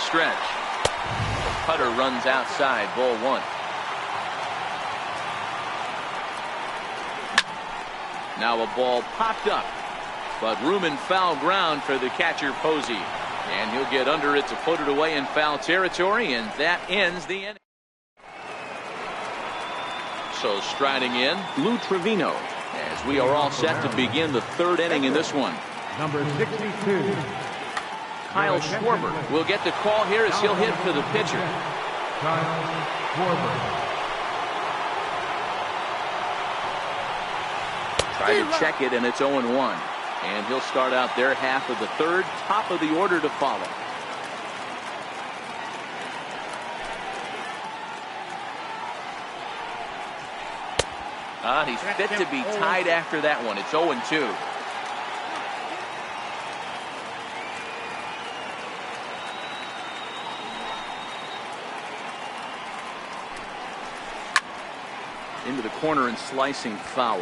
the stretch. The cutter runs outside, ball one. Now a ball popped up, but room in foul ground for the catcher Posey. And he'll get under it to put it away in foul territory, and that ends the inning. So striding in, Lou Trevino, as we are all set to begin the third inning in this one. Number 62. Kyle Schwarber will get the call here as he'll hit for the pitcher. Kyle Schwarber. Try to check it, and it's 0-1. And he'll start out their half of the third, top of the order to follow. He's fit to be tied after that one. It's 0-2. Into the corner and slicing foul.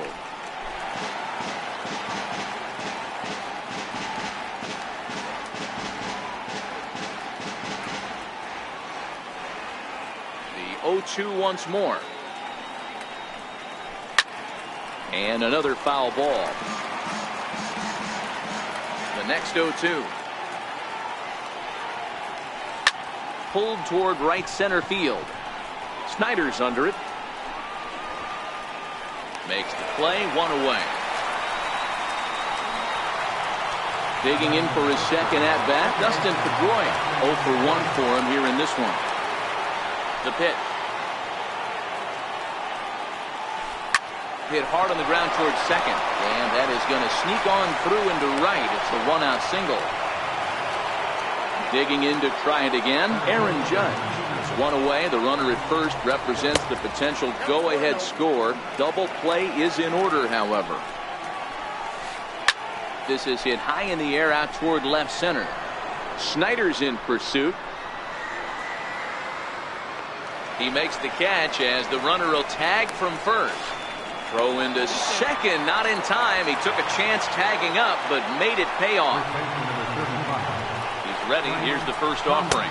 The 0-2 once more. And another foul ball. The next 0-2. Pulled toward right center field. Snyder's under it. Makes the play, one away. Digging in for his second at-bat, Dustin Pedroia. 0 for 1 for him here in this one. The pitch. Hit hard on the ground towards second, and that is going to sneak on through into right. It's a one-out single. Digging in to try it again, Aaron Judge. It's one away. The runner at first represents the potential go-ahead score. Double play is in order, however. This is hit high in the air out toward left center. Snyder's in pursuit. He makes the catch as the runner will tag from first. Throw into second, not in time. He took a chance tagging up, but made it pay off. He's ready. Here's the first offering.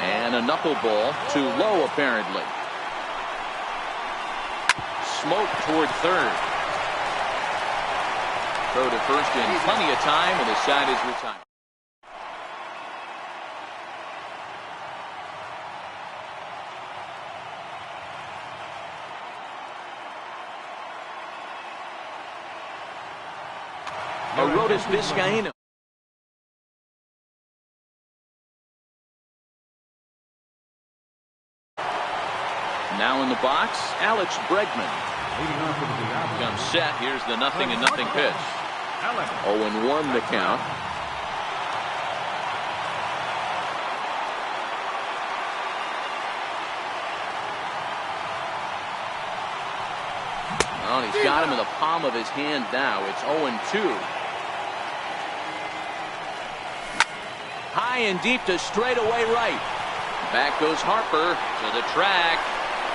And a knuckleball too low, apparently. Smoke toward third. Throw to first in plenty of time, and his side is retired. Arodys Vizcaíno. Now in the box, Alex Bregman. Comes set. Here's the 0-0 pitch. 0-1 the count. Well, he's got him in the palm of his hand now. It's 0-2. High and deep to straightaway right. Back goes Harper to the track.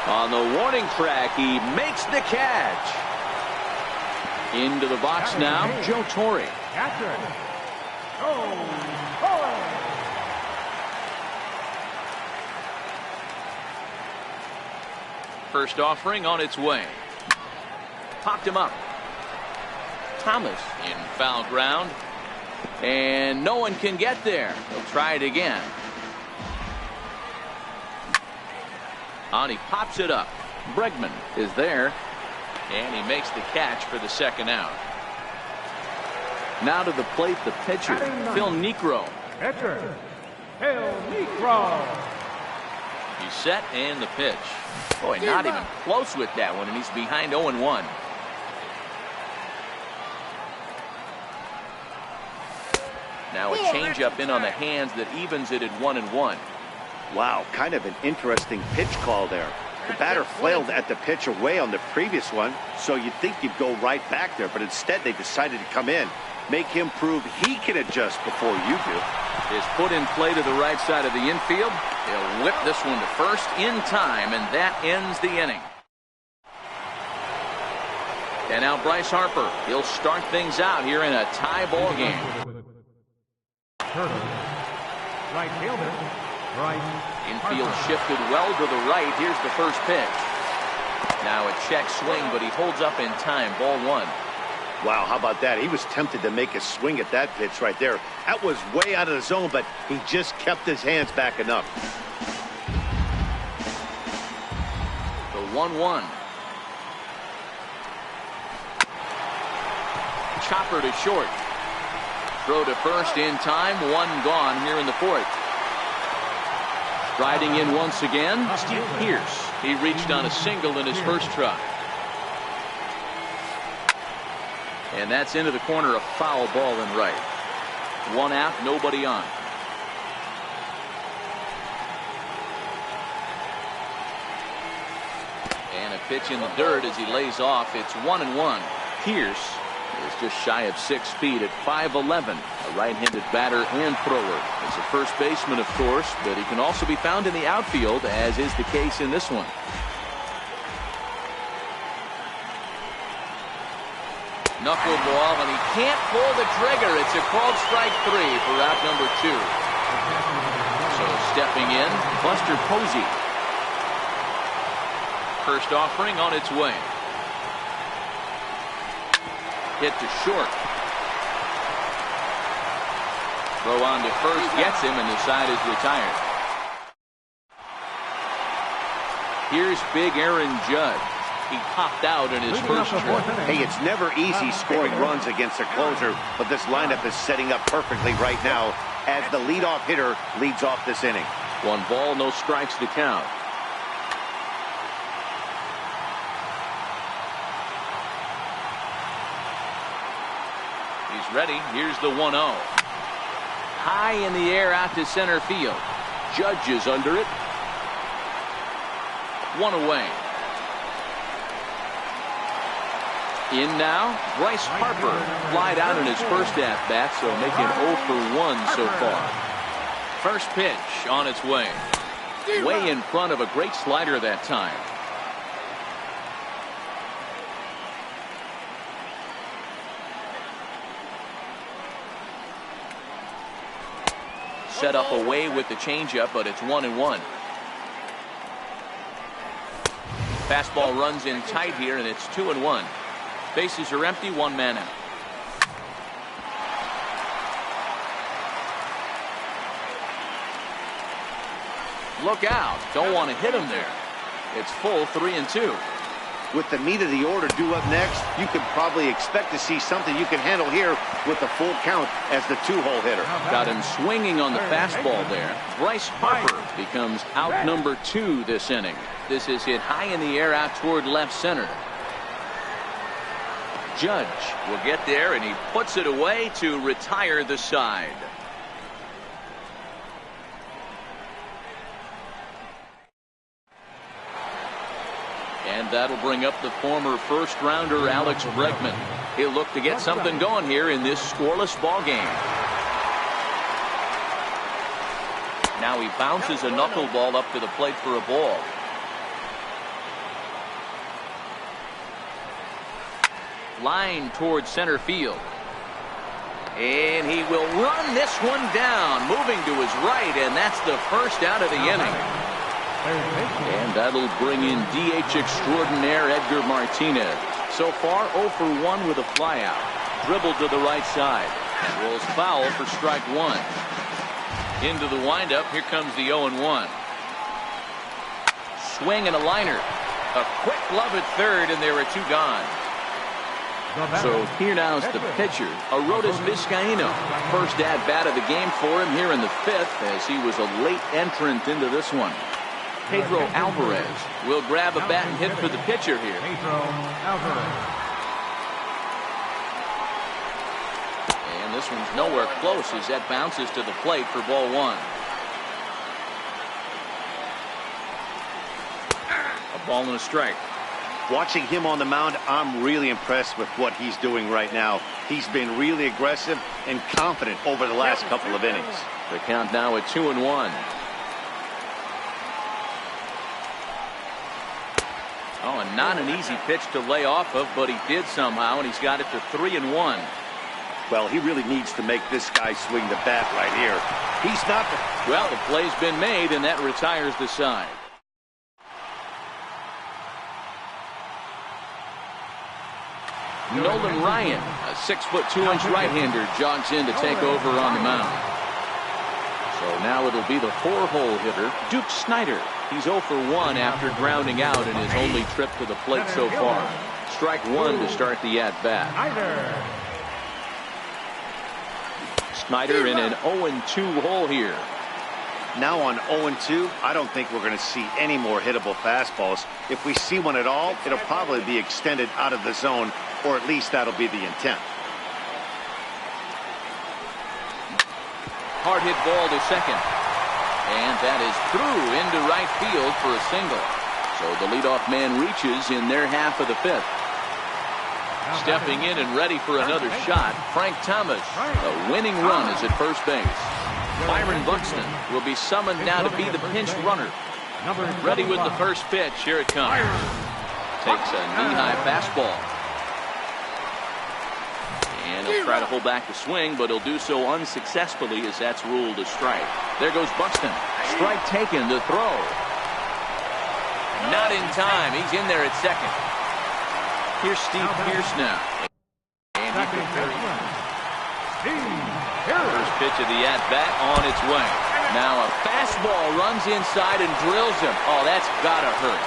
On the warning track, he makes the catch. Into the box now, Joe Torre. First offering on its way. Popped him up. Thomas in foul ground. And no one can get there. He'll try it again. On he pops it up. Bregman is there. And he makes the catch for the second out. Now to the plate, the pitcher, Phil Niekro. Pitcher, Phil Niekro. He's set and the pitch. Boy, not even close with that one, and he's behind 0-1. Now a changeup in on the hands that evens it at 1-1. Wow, kind of an interesting pitch call there. The batter flailed at the pitch away on the previous one, so you'd think you'd go right back there, but instead they decided to come in, make him prove he can adjust before you do. Is put in play to the right side of the infield. He'll whip this one to first in time, and that ends the inning. And now Bryce Harper. He'll start things out here in a tie ball game. Right fielder, Bryce Infield Harper. shifted well to the right. Here's the first pitch. Now a check swing, but he holds up in time. Ball one. Wow, how about that? He was tempted to make a swing at that pitch right there. That was way out of the zone, but he just kept his hands back enough. The 1-1. Chopper to short. Throw to first in time. One gone here in the fourth. Striding in once again, Steve Pierce. He reached on a single in his first try. And that's into the corner, a foul ball in right. One out, nobody on. And a pitch in the dirt as he lays off. It's 1-1. Pierce is just shy of 6 feet at 5'11", a right-handed batter and thrower. He's a first baseman, of course, but he can also be found in the outfield, as is the case in this one. Knuckleball, and he can't pull the trigger. It's a called strike 3 for out number 2. So stepping in, Buster Posey. First offering on its way. Hit to short. Throw on to first, gets him, and the side is retired. Here's big Aaron Judge. He popped out in his first trip. Hey, it's never easy scoring runs against a closer, but this lineup is setting up perfectly right now as the leadoff hitter leads off this inning. 1 ball, no strikes to count. He's ready. Here's the 1-0. High in the air out to center field. Judge is under it. 1 away. In now, Bryce Harper flied out in his first at-bat, so making 0 for 1 so far. First pitch on its way. Way in front of a great slider that time. Set up away with the changeup, but it's 1-1. Fastball runs in tight here, and it's 2-1. Bases are empty, 1 man out. Look out. Don't want to hit him there. It's full 3-2. With the meat of the order due up next, you could probably expect to see something you can handle here with the full count as the 2-hole hitter. Got him swinging on the fastball there. Bryce Harper becomes out number 2 this inning. This is hit high in the air out toward left center. Judge will get there, and he puts it away to retire the side. And that'll bring up the former first-rounder Alex Bregman. He'll look to get something going here in this scoreless ball game. Now he bounces a knuckleball up to the plate for a ball. Line towards center field. And he will run this one down, moving to his right, and that's the first out of the inning. And that'll bring in DH extraordinaire Edgar Martinez. So far 0 for 1 with a flyout. Dribbled to the right side. And rolls foul for strike 1. Into the windup. Here comes the 0-1. Swing and a liner. A quick glove at third, and there are 2 gone. So here now's the pitcher, Arodys Vizcaíno. First at-bat of the game for him here in the 5th, as he was a late entrant into this one. Pedro Alvarez will grab a bat and hit for the pitcher here. Pedro Alvarez. And this one's nowhere close as that bounces to the plate for ball 1. A ball and a strike. Watching him on the mound, I'm really impressed with what he's doing right now. He's been really aggressive and confident over the last couple of innings. The count now at 2-1. Oh, and not an easy pitch to lay off of, but he did somehow, and he's got it to 3-1. Well, he really needs to make this guy swing the bat right here. He's not the... Well, the play's been made, and that retires the side. Nolan Ryan, a 6'2" right-hander, jogs in to take over on the mound. So now it'll be the 4-hole hitter, Duke Snider. He's 0 for 1 after grounding out in his only trip to the plate so far. Strike one to start the at-bat. Snider in an 0-2 hole here. Now on 0-2, I don't think we're going to see any more hittable fastballs. If we see one at all, it'll probably be extended out of the zone, or at least that'll be the intent. Hard hit ball to second. And that is through into right field for a single. So the leadoff man reaches in their half of the fifth. Stepping in and ready for another shot, Frank Thomas. A winning run is at first base. Byron Buxton will be summoned now to be the pinch runner. Ready with the first pitch. Here it comes. Takes a knee-high fastball. And he'll try to hold back the swing, but he'll do so unsuccessfully as that's ruled a strike. There goes Buxton. Strike taken to throw. Not in time. He's in there at second. Here's Steve Pierce now. And he can carry it. First pitch of the at-bat on its way. Now a fastball runs inside and drills him. Oh, that's gotta hurt.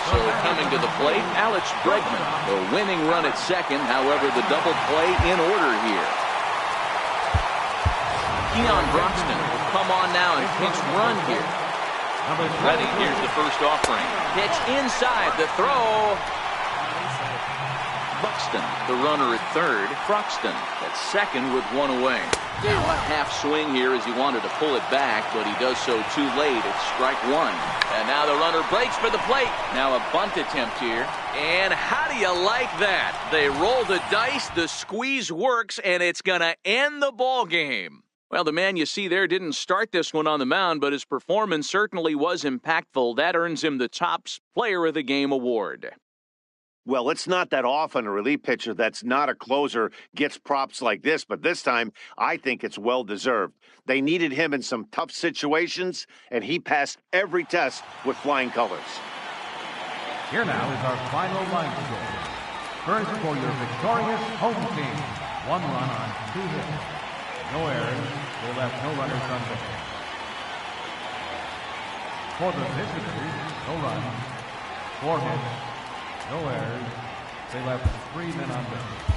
So coming to the plate, Alex Bregman. The winning run at second. However, the double play in order here. Keon Broxton will come on now and pinch run here. Ready, here's the first offering. Pitch inside, the throw. Buxton, the runner at third. Broxton at second with one away. Now a half swing here as he wanted to pull it back, but he does so too late. It's strike one. And now the runner breaks for the plate. Now a bunt attempt here. And how do you like that? They roll the dice, the squeeze works, and it's going to end the ball game. Well, the man you see there didn't start this one on the mound, but his performance certainly was impactful. That earns him the Topps Player of the Game award. Well, it's not that often a relief pitcher that's not a closer gets props like this, but this time I think it's well-deserved. They needed him in some tough situations, and he passed every test with flying colors. Here now is our final line score. First for your victorious home team. 1 run on 2 hits. No errors. They left no runners on base. For the visitors, no runs. 4 hits. No errors. They left 3 men on base.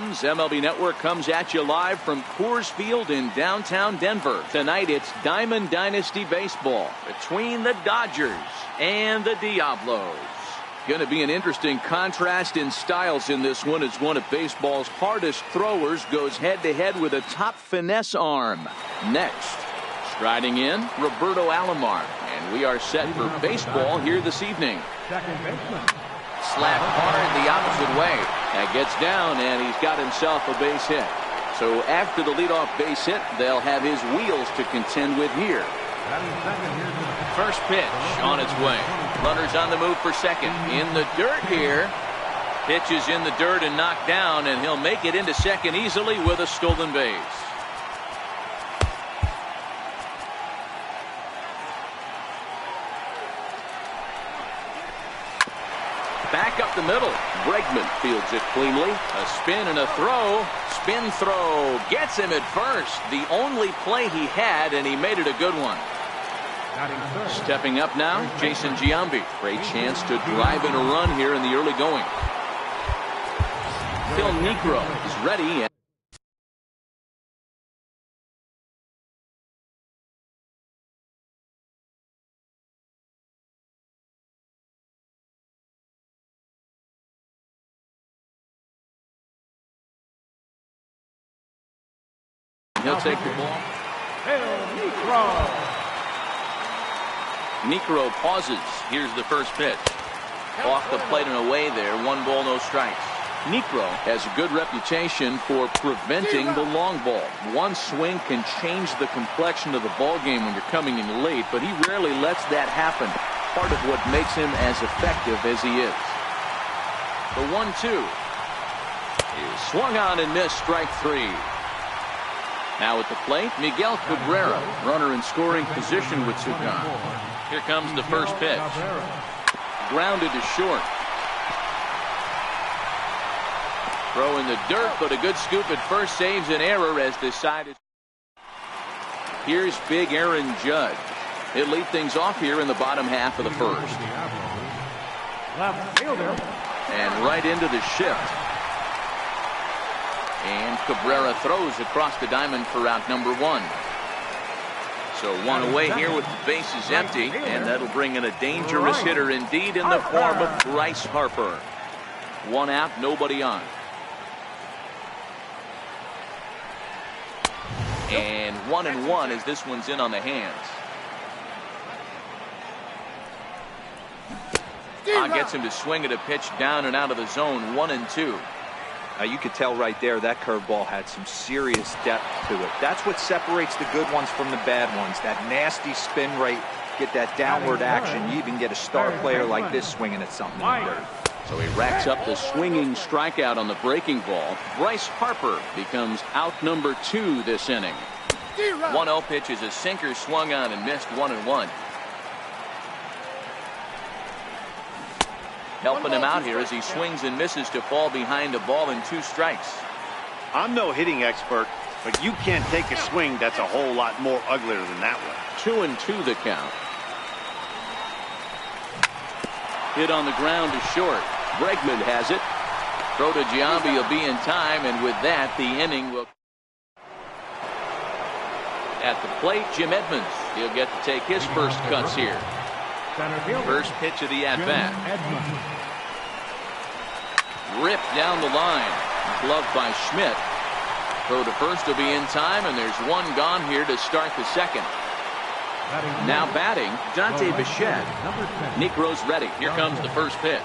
Titans. MLB Network comes at you live from Coors Field in downtown Denver. Tonight it's Diamond Dynasty Baseball between the Dodgers and the Diablos. Going to be an interesting contrast in styles in this one as one of baseball's hardest throwers goes head-to-head with a top finesse arm. Next, striding in, Roberto Alomar. And we are set for baseball here this evening. Second baseman. Slap hard the opposite way. That gets down, and he's got himself a base hit. So after the leadoff base hit, they'll have his wheels to contend with here. First pitch on its way. Runners on the move for second. In the dirt here. Pitch is in the dirt and knocked down, and he'll make it into second easily with a stolen base. Back up the middle. Bregman fields it cleanly. A spin and a throw. Spin throw. Gets him at first. The only play he had, and he made it a good one. Stepping up now, Jason Giambi. Great chance to drive in a run here in the early going. Phil Niekro is ready. He'll take the ball. Niekro pauses. Here's the first pitch. Off the plate and away there. 1 ball, no strikes. Niekro has a good reputation for preventing the long ball. One swing can change the complexion of the ball game when you're coming in late, but he rarely lets that happen. Part of what makes him as effective as he is. The 1-2 is swung on and missed. Strike 3. Now at the plate, Miguel Cabrera, runner in scoring position with 2 gone. Here comes the first pitch. Grounded to short. Throw in the dirt, but a good scoop at first saves an error as decided. Here's big Aaron Judge. He'll lead things off here in the bottom half of the first. And right into the shift. And Cabrera throws across the diamond for out number 1. So 1 away here with the bases empty, and that'll bring in a dangerous hitter indeed in the form of Bryce Harper. 1 out, nobody on. And 1-1 as this one's in on the hands. Gets him to swing at a pitch down and out of the zone. 1-2. You could tell right there that curveball had some serious depth to it. That's what separates the good ones from the bad ones. That nasty spin rate, get that downward action. You even get a star player like this swinging at something in the dirt. So he racks up the swinging strikeout on the breaking ball. Bryce Harper becomes out number 2 this inning. 1-0 pitch is a sinker swung on and missed. 1-1. Helping him out here as he swings and misses to fall behind a ball and 2 strikes. I'm no hitting expert, but you can't take a swing that's a whole lot more uglier than that one. 2-2 the count. Hit on the ground to short. Bregman has it. Throw to Giambi will be in time, and with that, the inning will. At the plate, Jim Edmonds. He'll get to take his first cuts here. First pitch of the at-bat. Ripped down the line. Gloved by Schmidt. Throw to first will be in time, and there's 1 gone here to start the second. Now batting, Dante Bichette. Niekro's ready. Here comes the first pitch.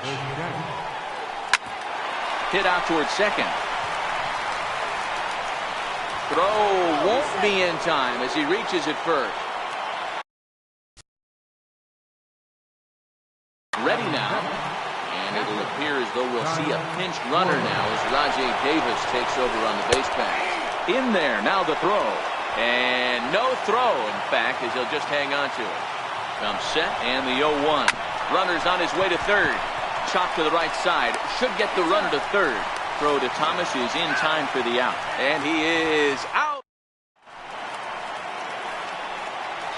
Hit out towards second. Throw won't be in time as he reaches it first. Ready now, and it'll appear as though we'll see a pinched runner now as Rajay Davis takes over on the base pass. In there, now the throw, and no throw, in fact, as he'll just hang on to it. Comes set, and the 0-1. Runner's on his way to third. Chop to the right side, should get the runner to third. Throw to Thomas is in time for the out, and he is out.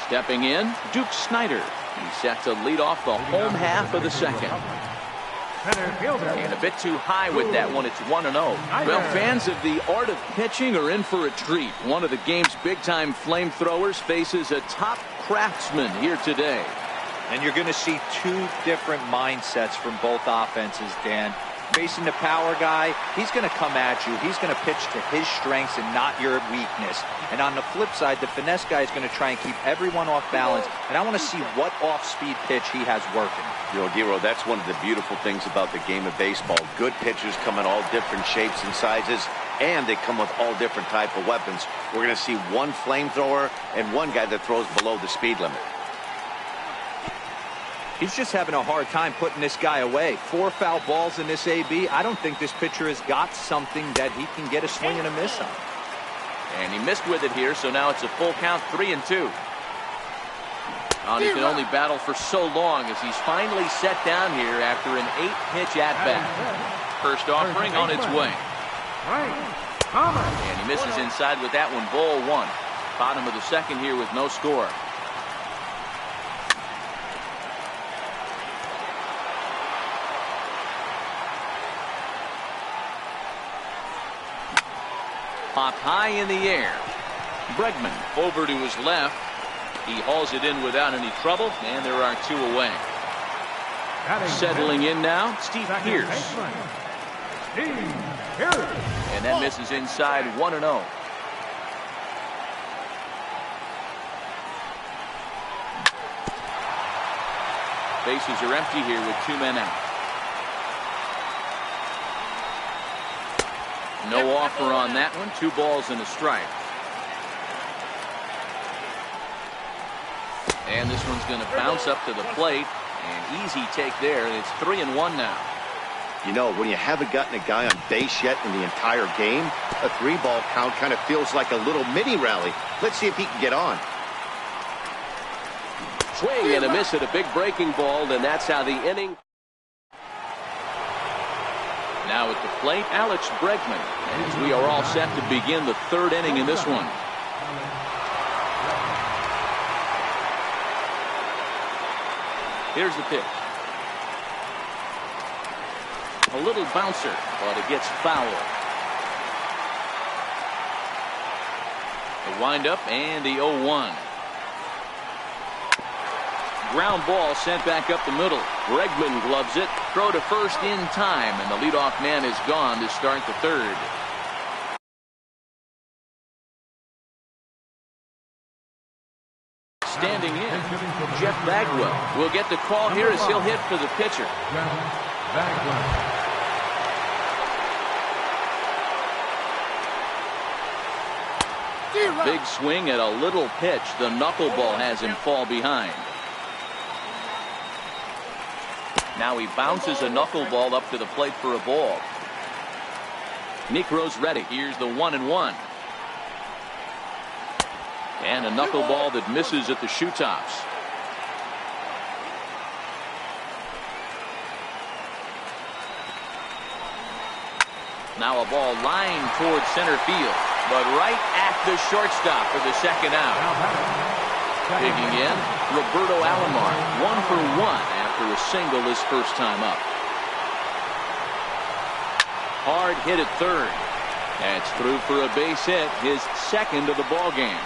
Stepping in, Duke Snider. He's set to lead off the home half of the second. Center fielder. And a bit too high with that one. It's 1-0. Well, fans of the art of pitching are in for a treat. One of the game's big-time flamethrowers faces a top craftsman here today. And you're going to see two different mindsets from both offenses, Dan. Facing the power guy, he's going to come at you. He's going to pitch to his strengths and not your weakness. And on the flip side, the finesse guy is going to try and keep everyone off balance. And I want to see what off-speed pitch he has working. You know, Giro, that's one of the beautiful things about the game of baseball. Good pitchers come in all different shapes and sizes, and they come with all different type of weapons. We're going to see one flamethrower and one guy that throws below the speed limit. He's just having a hard time putting this guy away. 4 foul balls in this AB. I don't think this pitcher has got something that he can get a swing and a miss on. And he missed with it here, so now it's a full count, 3-2. And he can only battle for so long as he's finally set down here after an 8-pitch at-bat. First offering on its way. And he misses inside with that one, ball 1. Bottom of the second here with no score. Popped high in the air. Bregman over to his left. He hauls it in without any trouble, and there are 2 away. Settling in now, Steve Pierce. And that misses inside, 1-0. Bases are empty here with 2 men out. No offer on that one. 2 balls and a strike. And this one's going to bounce up to the plate. An easy take there. It's 3-1 now. You know, when you haven't gotten a guy on base yet in the entire game, a 3-ball count kind of feels like a little mini rally. Let's see if he can get on. Swing and a miss at a big breaking ball, and that's how the inning. Now at the plate, Alex Bregman. As we are all set to begin the 3rd inning in this one. Here's the pitch. A little bouncer, but it gets foul. The windup and the 0-1. Ground ball sent back up the middle. Bregman gloves it. Throw to first in time, and the leadoff man is gone to start the 3rd. Standing in, Jeff Bagwell will get the call here as he'll hit for the pitcher. Big swing at a little pitch. The knuckleball has him fall behind. Now he bounces a knuckleball up to the plate for a ball. Necro's ready. Here's the 1-1. And a knuckleball that misses at the shoe tops. Now a ball lined towards center field, but right at the shortstop for the 2nd out. Digging in, Roberto Alomar, 1 for 1 after a single his first time up. Hard hit at 3rd. That's through for a base hit, his 2nd of the ball game.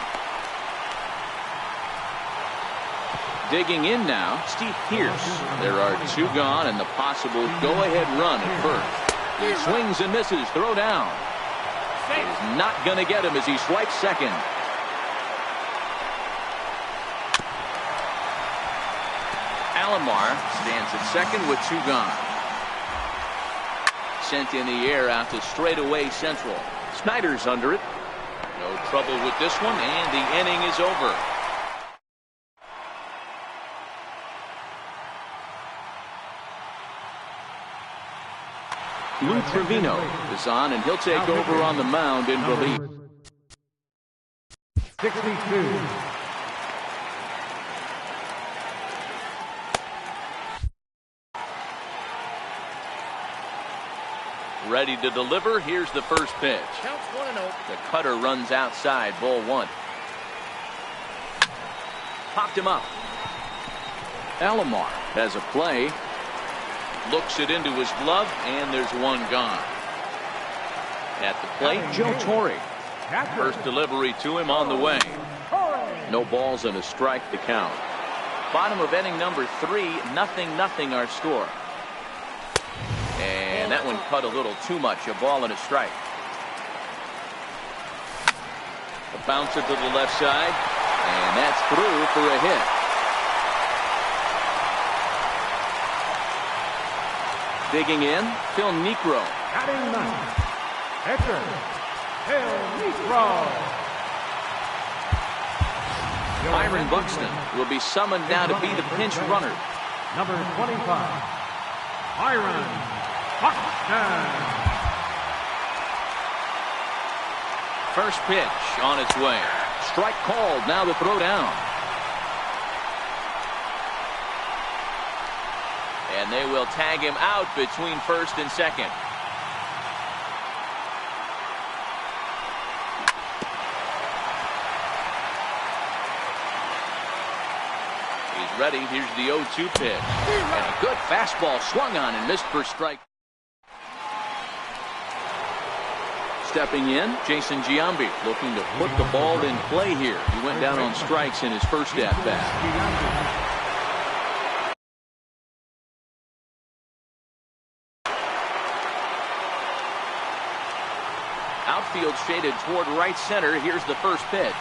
Digging in now, Steve Pierce. There are 2 gone and the possible go-ahead run at first. He swings and misses, throw down. He's not going to get him as he swipes second. Alomar stands at second with 2 gone. Sent in the air out to straightaway central. Snyder's under it. No trouble with this one, and the inning is over. Lou Trevino is on, and he'll take over on the mound in relief. 62. Ready to deliver. Here's the first pitch. Counts 1-0. The cutter runs outside, ball 1. Popped him up. Alomar has a play. Looks it into his glove, and there's one gone. At the plate, Joe Torre. First delivery to him on the way. No balls and a strike to count. Bottom of inning number 3, 0-0 our score. And that one cut a little too much. A ball and a strike. A bouncer to the left side, and that's through for a hit. Digging in, Phil Niekro. Batting ninth, pitcher, Phil Niekro. Byron Buxton will be summoned now to be the pinch runner. Number 25, Byron Buxton. First pitch on its way. Strike called. Now the throw down. And they will tag him out between first and second. He's ready. Here's the 0-2 pitch. And a good fastball swung on and missed for strike. Stepping in, Jason Giambi looking to put the ball in play here. He went down on strikes in his first at-bat. Outfield shaded toward right center. Here's the first pitch.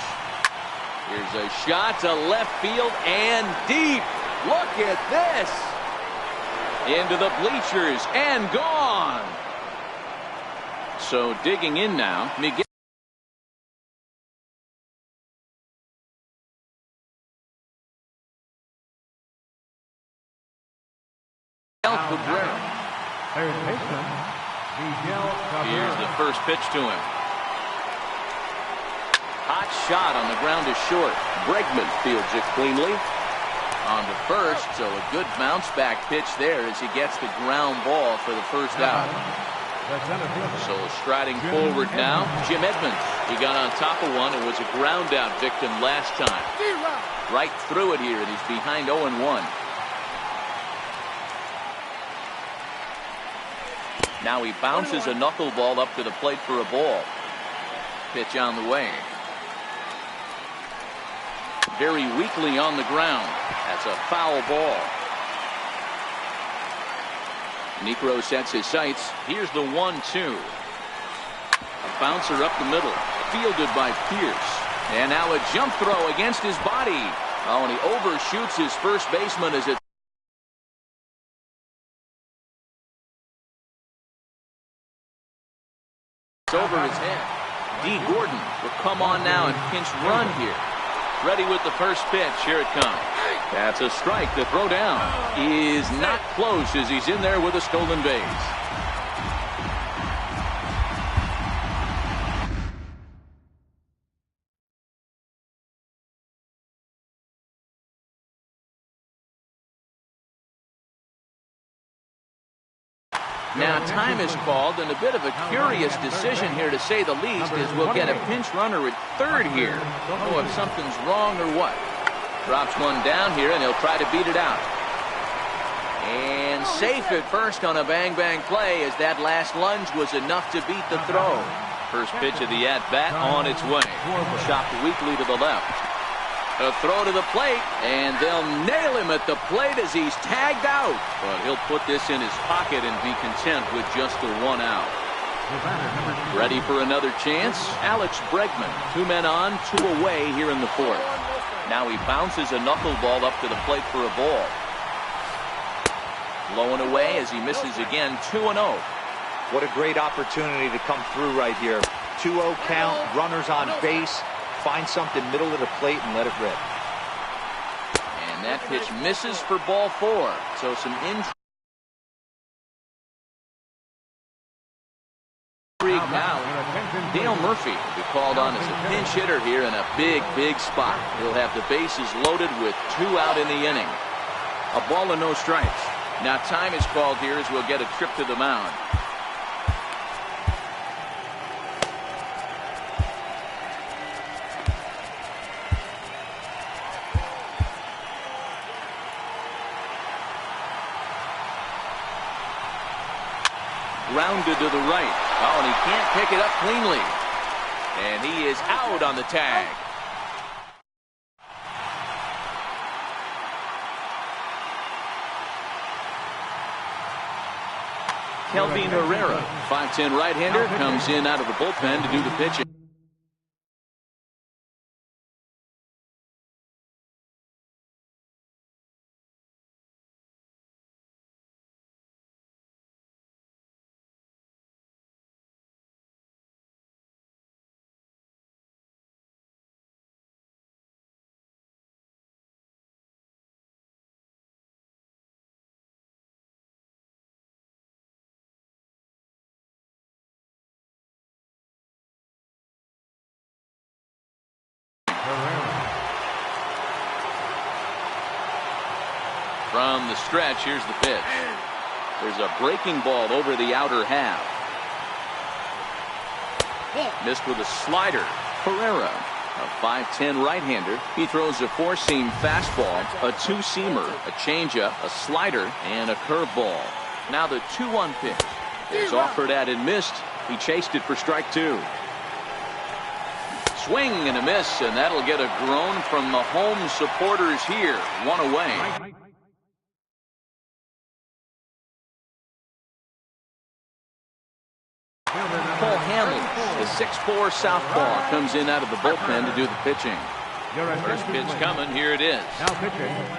Here's a shot to left field and deep. Look at this. Into the bleachers and gone. So digging in now, Miguel. Cabrera. Third baseman, Miguel Cabrera. Here's the first pitch to him. Hot shot on the ground is short. Bregman fields it cleanly. On to first, so a good bounce back pitch there as he gets the ground ball for the first out. So striding forward now, Jim Edmonds. He got on top of one and was a ground out victim last time. Right through it here, and he's behind 0-1. Now he bounces a knuckleball up to the plate for a ball. Pitch on the way. Very weakly on the ground. That's a foul ball. Niekro sets his sights. Here's the 1-2. A bouncer up the middle. Fielded by Pierce. And now a jump throw against his body. Oh, and he overshoots his first baseman as it. It's over his head. D. Gordon will come on now and pinch run here. Ready with the first pitch. Here it comes. That's a strike. The throw down is not close as he's in there with a stolen base. Now time is called, and a bit of a curious decision here to say the least, as we'll get a pinch runner at third here. Don't know if something's wrong or what. Drops one down here, and he'll try to beat it out. And safe at first on a bang-bang play, as that last lunge was enough to beat the throw. First pitch of the at-bat on its way. Chopped weakly to the left. A throw to the plate, and they'll nail him at the plate as he's tagged out. But he'll put this in his pocket and be content with just the 1 out. Ready for another chance? Alex Bregman. 2 men on, 2 away here in the 4th. Now he bounces a knuckleball up to the plate for a ball. Low and away as he misses again. 2-0. What a great opportunity to come through right here. 2-0 count, runners on base. Find something middle of the plate and let it rip. And that pitch misses for ball 4. So some intrigue now. Dale Murphy will be called on as a pinch hitter here in a big, big spot. He'll have the bases loaded with 2 out in the inning. A ball and no strikes. Now time is called here as we'll get a trip to the mound. grounded to the right. Oh, and he can't pick it up cleanly. And he is out on the tag. Kelvin Herrera, 5'10" right-hander, comes in out of the bullpen to do the pitching. From the stretch, here's the pitch. There's a breaking ball over the outer half. Missed with a slider. Herrera, a 5'10" right-hander. He throws a four-seam fastball, a two-seamer, a changeup, a slider, and a curveball. Now the 2-1 pitch is offered at and missed. He chased it for strike two. Swing and a miss, and that'll get a groan from the home supporters here. One away. Paul Hamels, the 6'4" southpaw, comes in out of the bullpen to do the pitching. First pitch coming. Here it is.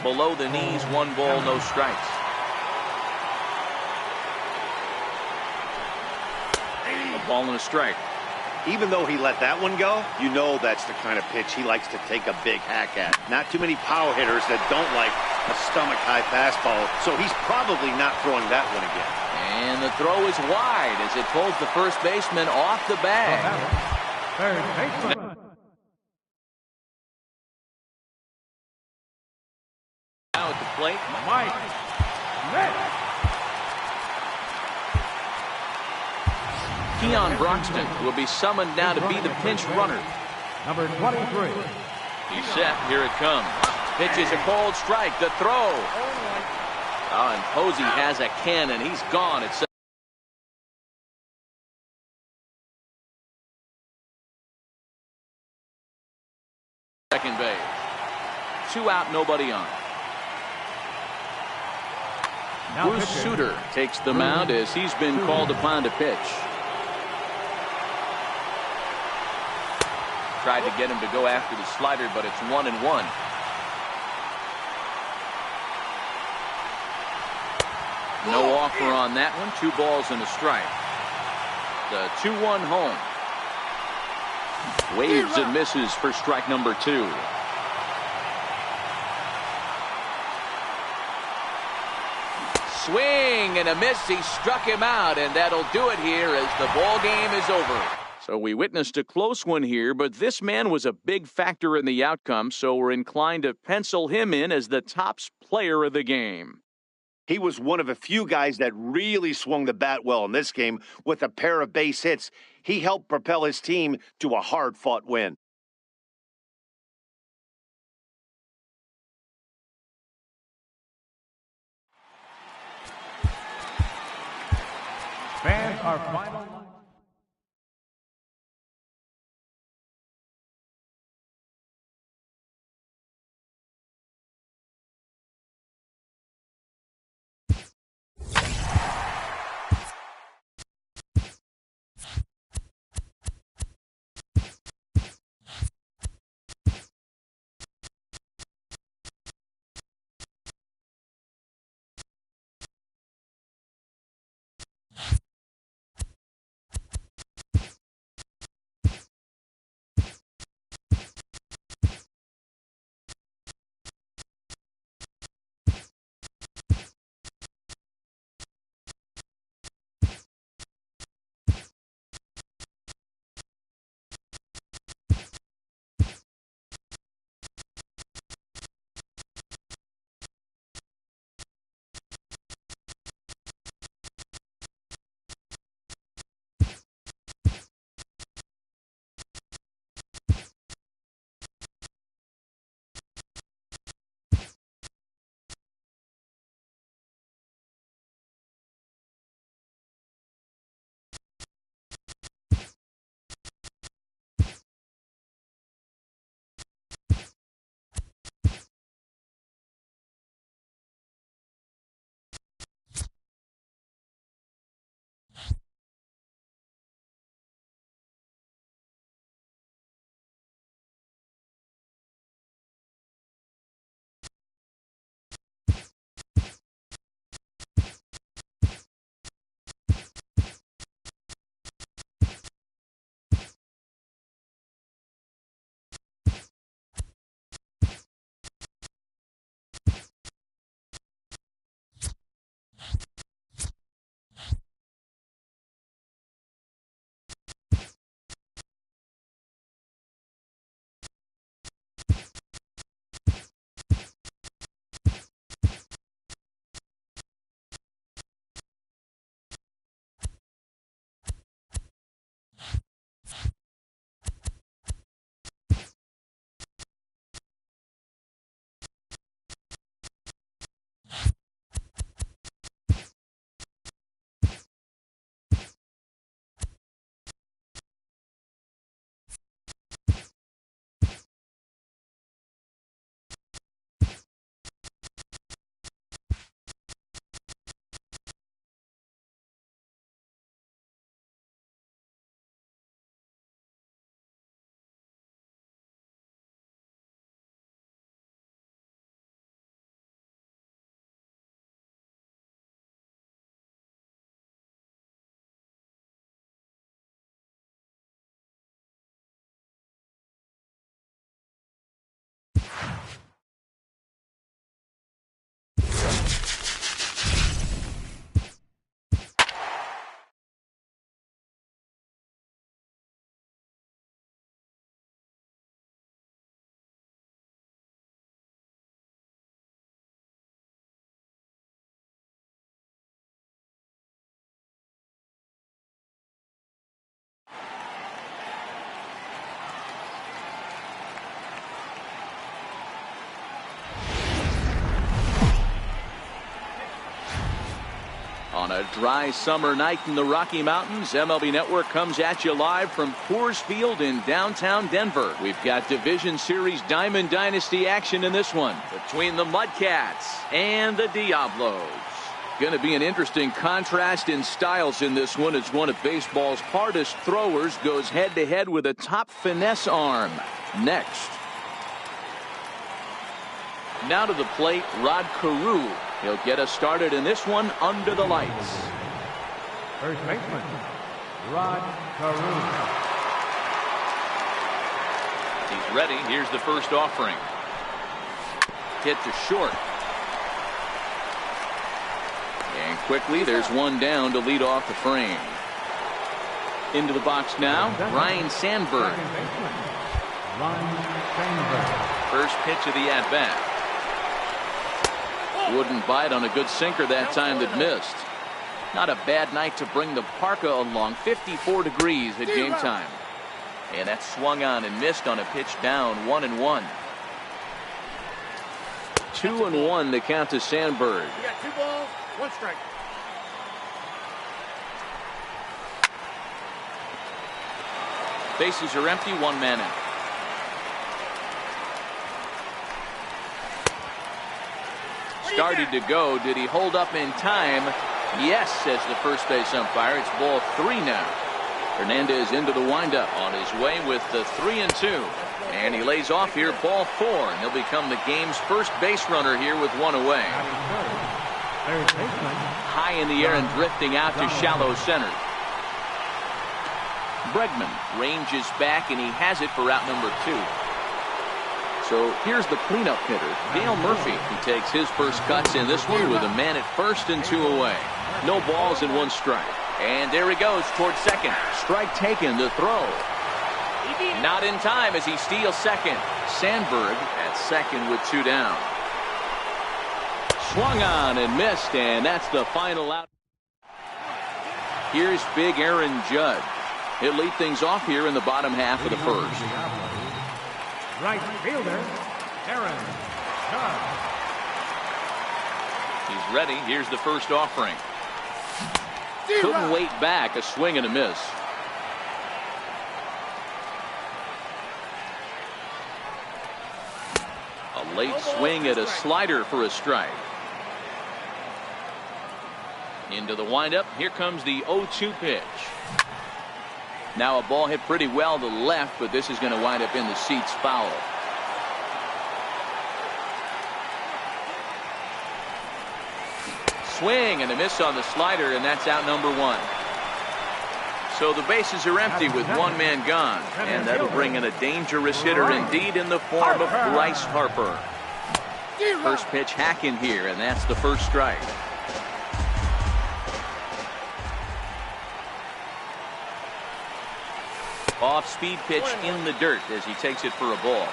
Below the knees, 1 ball, no strikes. A ball and a strike. Even though he let that one go, you know that's the kind of pitch he likes to take a big hack at. Not too many power hitters that don't like a stomach-high fastball, so he's probably not throwing that one again. And the throw is wide as it pulls the first baseman off the bag. Third baseman. Now at the plate, Mike. Keon Broxton will be summoned now to be the pinch runner. Number 23. He's set. Here it comes. Pitches a cold strike. The throw. Oh, and Posey has a cannon. He's gone. It's second base. 2 out, nobody on. Bruce Sutter takes the mound as he's been called upon to pitch. Tried to get him to go after the slider, but it's 1-1. No offer on that one. 2 balls and a strike. The 2-1 home. Waves and misses for strike number 2. Swing and a miss. He struck him out, and that'll do it here as the ball game is over. So we witnessed a close one here, but this man was a big factor in the outcome, so we're inclined to pencil him in as the top player of the game. He was one of a few guys that really swung the bat well in this game with a pair of base hits. He helped propel his team to a hard-fought win. Fans are final. On a dry summer night in the Rocky Mountains, MLB Network comes at you live from Coors Field in downtown Denver. We've got Division Series Diamond Dynasty action in this one between the Mudcats and the Diablos. Going to be an interesting contrast in styles in this one as one of baseball's hardest throwers goes head-to-head with a top finesse arm. Next. Now to the plate, Rod Carew. He'll get us started in this one under the lights. First baseman, Rod Carew. He's ready. Here's the first offering. Hit to short. And quickly, there's one down to lead off the frame. Into the box now, Ryan Sandberg. First pitch of the at-bat. Wouldn't bite on a good sinker that time that missed. Not a bad night to bring the parka along. 54 degrees at game time. And that swung on and missed on a pitch down. 1-1. 2-1 the count to Sandberg. You got 2 balls, 1 strike. Bases are empty. 1 man out. Started to go. Did he hold up in time? Yes, says the first base umpire. It's ball 3 now. Hernandez into the windup on his way with the 3-2. And he lays off here, ball 4. And he'll become the game's first base runner here with 1 away. High in the air and drifting out to shallow center. Bregman ranges back and he has it for out number 2. So here's the cleanup hitter, Dale Murphy. He takes his first cuts in this one with a man at first and 2 away. No balls and 1 strike. And there he goes towards second. Strike taken, the throw. Not in time as he steals second. Sandberg at second with 2 down. Swung on and missed, and that's the final out. Here's big Aaron Judge. He'll lead things off here in the bottom half of the first. Right fielder, Aaron Judge. He's ready. Here's the first offering. Couldn't wait back. A swing and a miss. A late swing at a slider for a strike. Into the windup. Here comes the 0-2 pitch. Now a ball hit pretty well to the left, but this is going to wind up in the seats foul. Swing and a miss on the slider, and that's out number 1. So the bases are empty with 1 man gone, and that'll bring in a dangerous hitter indeed in the form of Bryce Harper. First pitch hacking here, and that's the first strike. Off-speed pitch in the dirt as he takes it for a ball.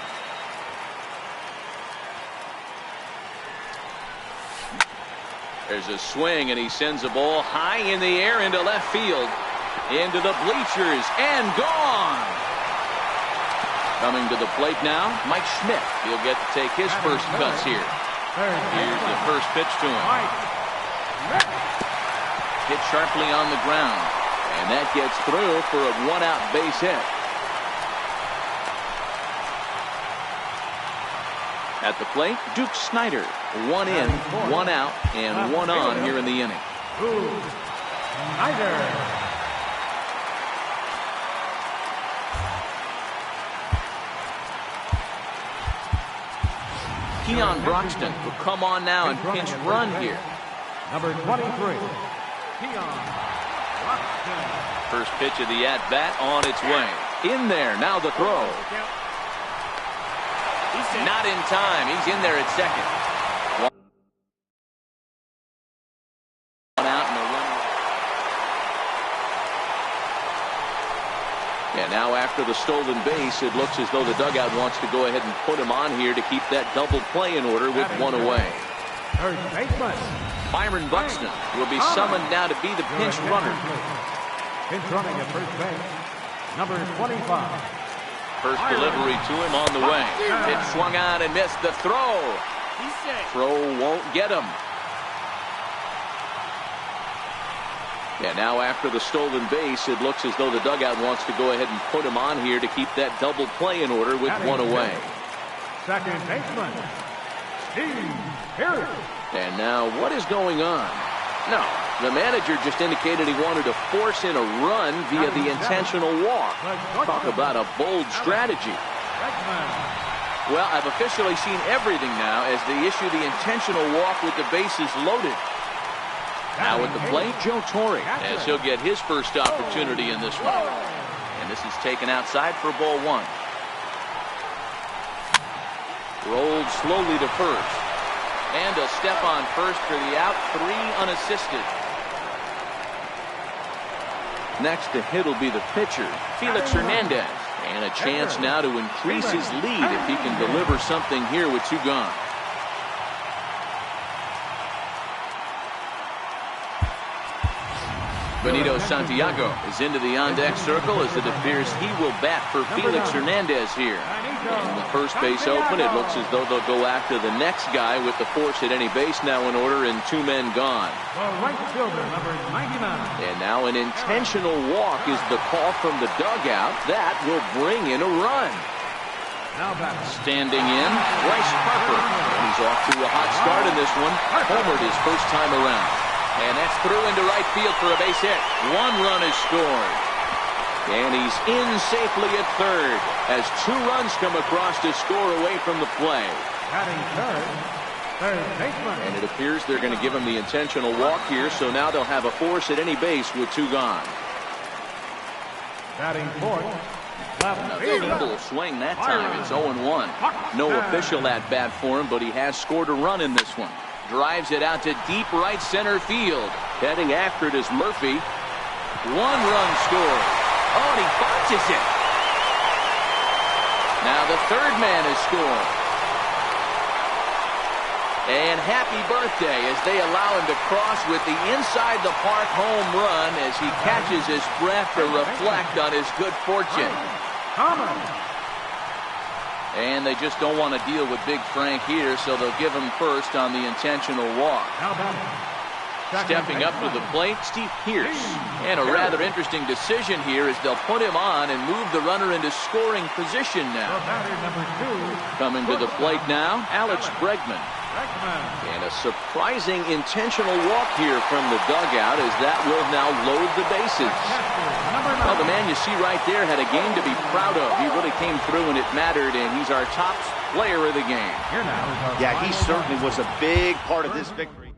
There's a swing, and he sends a ball high in the air into left field. Into the bleachers, and gone! Coming to the plate now, Mike Schmidt. He'll get to take his first cuts here. Here's the first pitch to him. Hit sharply on the ground. And that gets through for a 1-out base hit. At the plate, Duke Snider. 1 in, 1 out, and 1 on here in the inning. Snider. Keon Broxton will come on now and pinch run here. Number 23, Keon. First pitch of the at-bat on its way. In there, now the throw. Not in time. He's in there at second. 1 out and a run. And now after the stolen base, it looks as though the dugout wants to go ahead and put him on here to keep that double play in order with 1 away. Third baseman, Byron Buxton will be summoned now to be the pinch runner. Pinch running at first base, number 25. First delivery to him on the way. It swung on and missed the throw. Throw won't get him. And now after the stolen base, it looks as though the dugout wants to go ahead and put him on here to keep that double play in order with one away. Second baseman, Steve Pierce. And now what is going on? No, the manager just indicated he wanted to force in a run via the intentional walk. Talk about a bold strategy. Well, I've officially seen everything now as they issue the intentional walk with the bases loaded. Now at the plate, Joe Torre, as he'll get his first opportunity in this one. And this is taken outside for ball one. Rolled slowly to first. And a step on first for the out, 3 unassisted. Next to hit will be the pitcher, Felix Hernandez. And a chance now to increase his lead if he can deliver something here with 2 gone. Benito Santiago is into the on-deck circle as it appears he will bat for Felix Hernandez here. In the first base open, it looks as though they'll go after the next guy with the force at any base now in order and 2 men gone. The right fielder, number 99. And now an intentional walk is the call from the dugout. That will bring in a run. Now back. Standing in, Bryce Harper. And he's off to a hot start in this one. Homered his first time around. And that's through into right field for a base hit. 1 run is scored. And he's in safely at third as 2 runs come across to score away from the play. Batting third baseman. And it appears they're going to give him the intentional walk here, so now they'll have a force at any base with 2 gone. Batting fourth. A feeble swing that time. It's 0-1. No official at bat for him, but he has scored a run in this one. Drives it out to deep right center field. Heading after it is Murphy. 1 run scored. Oh, and he botches it. Now the third man has scored. And happy birthday as they allow him to cross with the inside the park home run as he catches his breath to reflect on his good fortune. And they just don't want to deal with Big Frank here, so they'll give him first on the intentional walk. Stepping up to the plate, Steve Pierce. And a rather interesting decision here as they'll put him on and move the runner into scoring position now. Coming to the plate now, Alex Bregman. And a surprising intentional walk here from the dugout as that will now load the bases. Well, the man you see right there had a game to be proud of. He really came through and it mattered, and he's our top player of the game. Yeah, he certainly was a big part of this victory.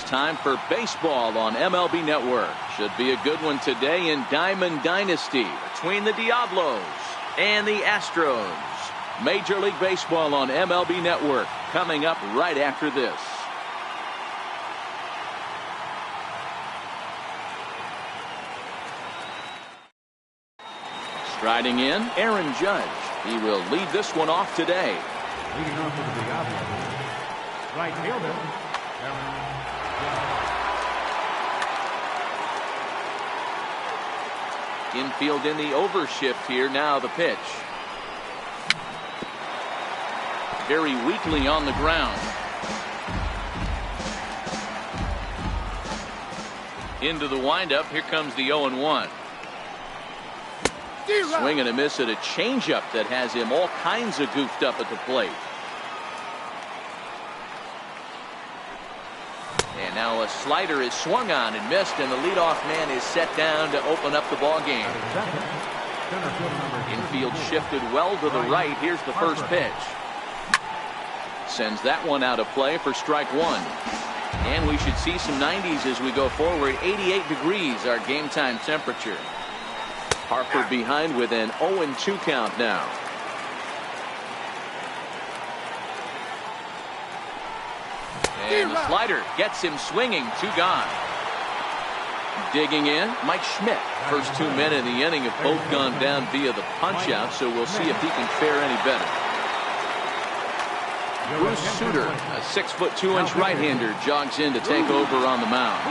It's time for baseball on MLB Network. Should be a good one today in Diamond Dynasty between the Diablos and the Astros. Major League Baseball on MLB Network coming up right after this. Striding in, Aaron Judge. He will lead this one off today. Leading off for the Diablos, right fielder, Aaron Judge. Infield in the overshift here. Now the pitch. Very weakly on the ground. Into the windup. Here comes the 0-1. Swing and a miss at a changeup that has him all kinds of goofed up at the plate. And now a slider is swung on and missed, and the leadoff man is set down to open up the ball game. Infield shifted well to the right. Here's the first pitch. Sends that one out of play for strike one. And we should see some 90s as we go forward. 88 degrees our game time temperature. Harper behind with an 0-2 count now. And the slider gets him swinging. 2 gone. Digging in, Mike Schmidt. First 2 men in the inning have both gone down via the punch out, so we'll see if he can fare any better. Bruce Sutter, a 6' 2" right-hander, jogs in to take over on the mound.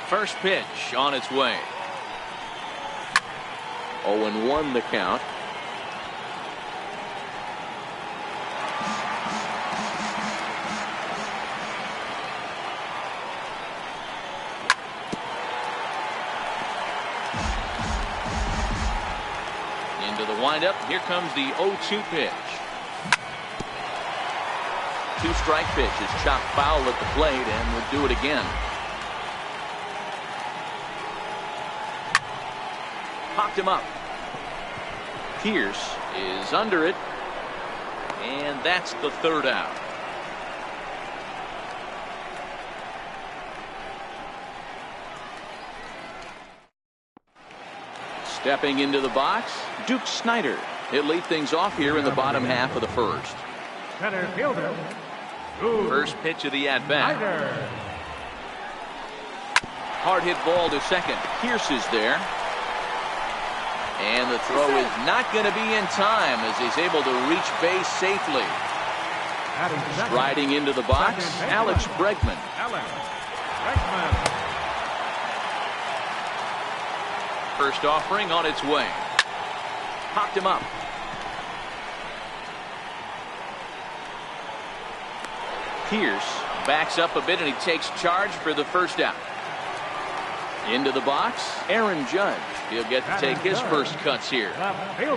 First pitch on its way. 0-1 the count. Into the windup. Here comes the 0-2 pitch. 2-strike pitch is chopped foul at the plate and will do it again. Popped him up. Pierce is under it, and that's the 3rd out. Stepping into the box, Duke Snider. He'll lead things off here in the bottom half of the first. Center fielder, First pitch of the at-bat. Hard hit ball to second. Pierce is there. And the throw is not going to be in time as he's able to reach base safely. Striding into the box, Alex Bregman. First offering on its way. Popped him up. Pierce backs up a bit and he takes charge for the first out. Into the box, Aaron Judge. He'll get to take his first cuts here. Phil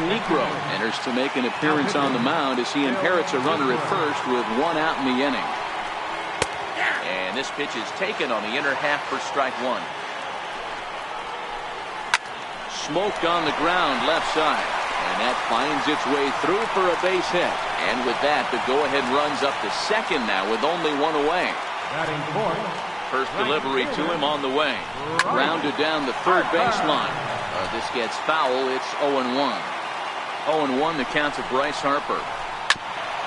Niekro enters to make an appearance on the mound as he inherits a runner at first with 1 out in the inning. And this pitch is taken on the inner half for strike 1. Smoked on the ground left side. And that finds its way through for a base hit. And with that, the go-ahead runs up to second now with only 1 away. First delivery to him on the way. Grounded down the third baseline. This gets foul. It's 0-1. 0-1 the count to Bryce Harper.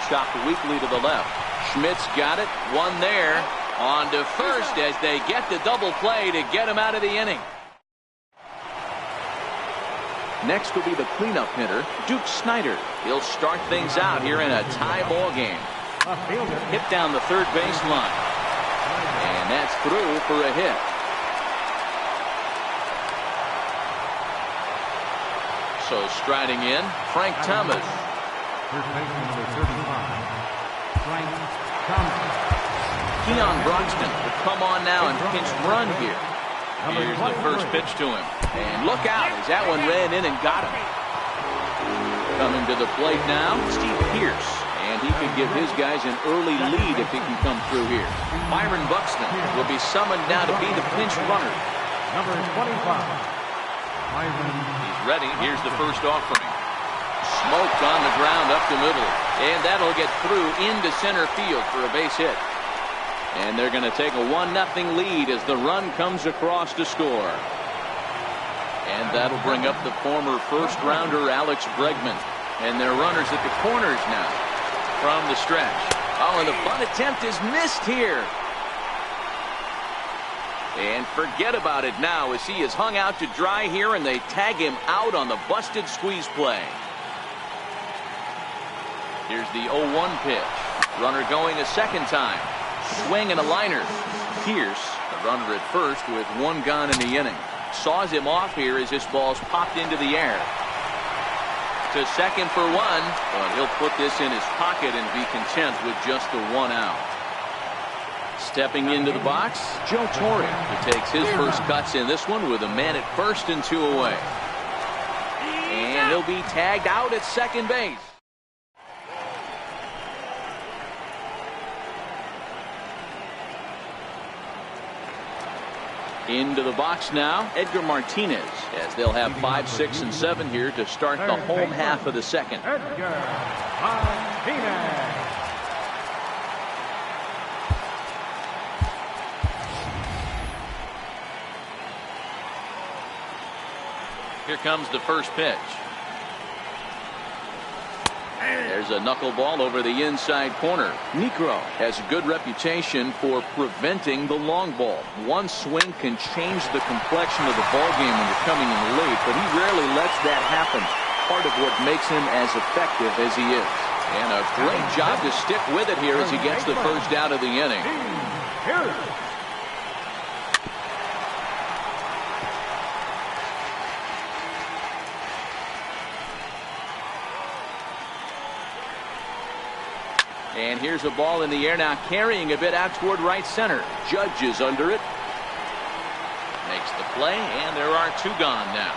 Chopped weakly to the left. Schmidt's got it. 1 there. On to first as they get the double play to get him out of the inning. Next will be the cleanup hitter, Duke Snider. He'll start things out here in a tie ball game. Hit down the third baseline. And that's through for a hit. So striding in, Frank Thomas. First baseman number 35, Frank Thomas. Keon Broxton will come on now and pinch run here. Here's the first pitch to him. And look out as that one ran in and got him. Coming to the plate now, Steve Pierce. And he could give his guys an early lead if he can come through here. Byron Buxton will be summoned now to be the pinch runner. Number 25. He's ready. Here's the first offering. Smoked on the ground up the middle. And that'll get through into center field for a base hit. And they're going to take a 1-0 lead as the run comes across to score. And that'll bring up the former first-rounder Alex Bregman. And their runners at the corners now from the stretch. Oh, and the bunt attempt is missed here. And forget about it now as he is hung out to dry here, and they tag him out on the busted squeeze play. Here's the 0-1 pitch. Runner going a second time. Swing and a liner. Pierce, the runner at first with one gone in the inning. Saws him off here as this ball's popped into the air. To second for one, but he'll put this in his pocket and be content with just the 1 out. Stepping into the box, Joe Torre, who takes his first cuts in this one with a man at first and 2 away. And he'll be tagged out at second base. Into the box now, Edgar Martinez, as they'll have 5, 6, and 7 here to start the home half of the second. Edgar Martinez. Here comes the first pitch. There's a knuckleball over the inside corner. Negro has a good reputation for preventing the long ball. One swing can change the complexion of the ball game when you're coming in late, but he rarely lets that happen. Part of what makes him as effective as he is. And a great job to stick with it here as he gets the first out of the inning. And here's a ball in the air now, carrying a bit out toward right center. Judge is under it. Makes the play, and there are 2 gone now.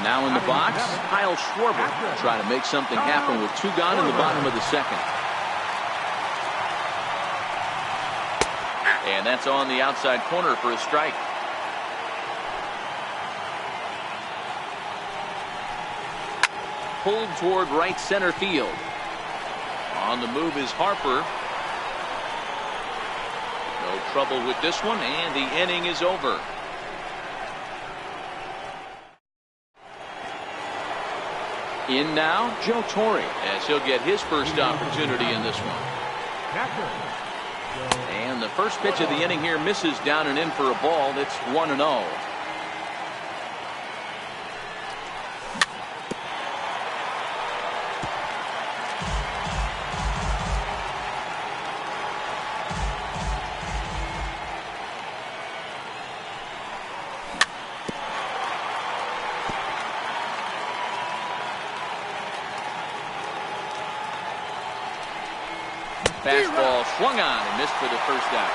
Now in the box, Kyle Schwarber trying to make something happen with 2 gone in the bottom of the second. And that's on the outside corner for a strike. Pulled toward right center field. On the move is Harper. No trouble with this one, and the inning is over. In now, Joe Torre, as he'll get his first opportunity in this one. And the first pitch of the inning here misses down and in for a ball. It's 1-0. Fastball swung on and missed for the first out.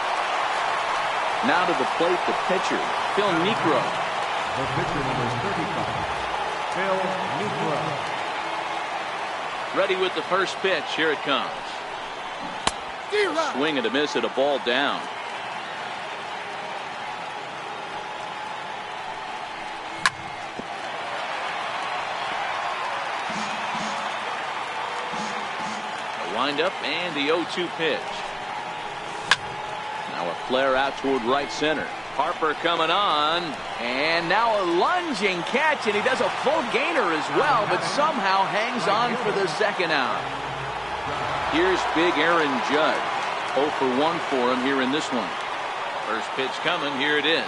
Now to the plate, the pitcher, Phil Niekro. The pitcher, number 35, Phil Niekro. Ready with the first pitch. Here it comes. Swing and a miss at a ball down. Wind up and the 0-2 pitch. Now a flare out toward right center. Harper coming on, and now a lunging catch, and he does a full gainer as well, but somehow hangs on for the second out. Here's big Aaron Judge. 0 for 1 for him here in this one. First pitch coming. Here it is.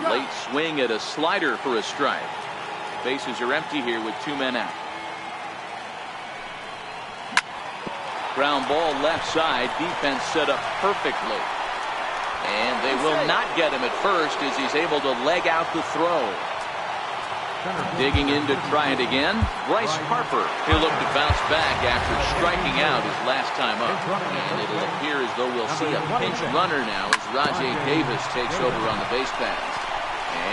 Late swing at a slider for a strike. Bases are empty here with 2 men out. Ground ball left side. Defense set up perfectly. And they will not get him at first as he's able to leg out the throw. Digging in to try it again. Bryce Harper. He'll look to bounce back after striking out his last time up. And it'll appear as though we'll see a pinch runner now as Rajay Davis takes over on the base pass.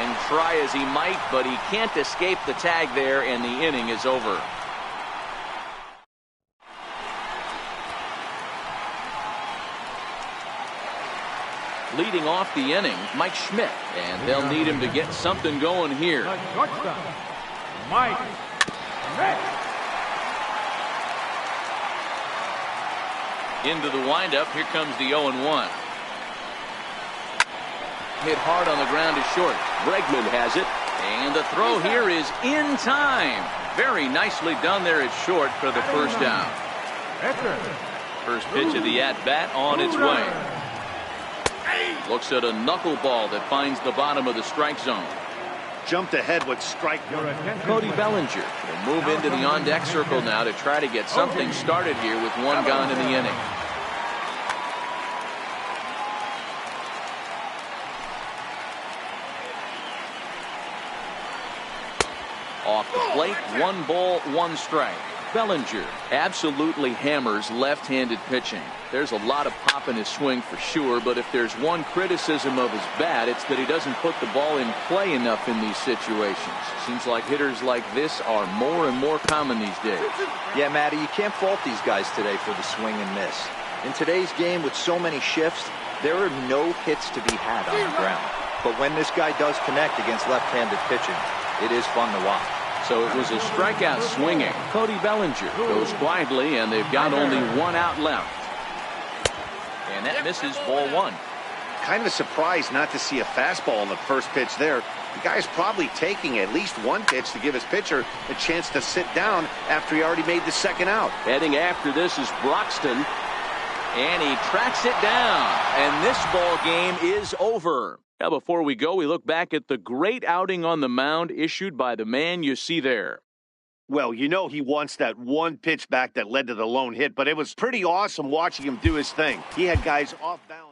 And try as he might, but he can't escape the tag there, and the inning is over. Leading off the inning, Mike Schmidt, and they'll need him to get something going here. The shortstop, Mike Schmidt. Into the windup, here comes the 0-1. Hit hard on the ground to short. Bregman has it, and the throw here is in time. Very nicely done there at short for the first down. First pitch of the at-bat on its way. Looks at a knuckleball that finds the bottom of the strike zone. Jumped ahead with strike one. Cody Bellinger will move into the on-deck circle now to try to get something started here with one gone in the inning. Off the plate, 1 ball, 1 strike. Bellinger absolutely hammers left-handed pitching. There's a lot of pop in his swing for sure, but if there's one criticism of his bat, it's that he doesn't put the ball in play enough in these situations. Seems like hitters like this are more and more common these days. Yeah, Matty, you can't fault these guys today for the swing and miss. In today's game with so many shifts, there are no hits to be had on the ground. But when this guy does connect against left-handed pitching, it is fun to watch. So it was a strikeout swinging. Cody Bellinger goes quietly, and they've got only 1 out left. And that misses, ball 1. Kind of surprised not to see a fastball on the first pitch there. The guy's probably taking at least 1 pitch to give his pitcher a chance to sit down after he already made the second out. Heading after this is Broxton, and he tracks it down. And this ball game is over. Now, before we go, we look back at the great outing on the mound issued by the man you see there. Well, you know he wants that 1 pitch back that led to the lone hit, but it was pretty awesome watching him do his thing. He had guys off balance.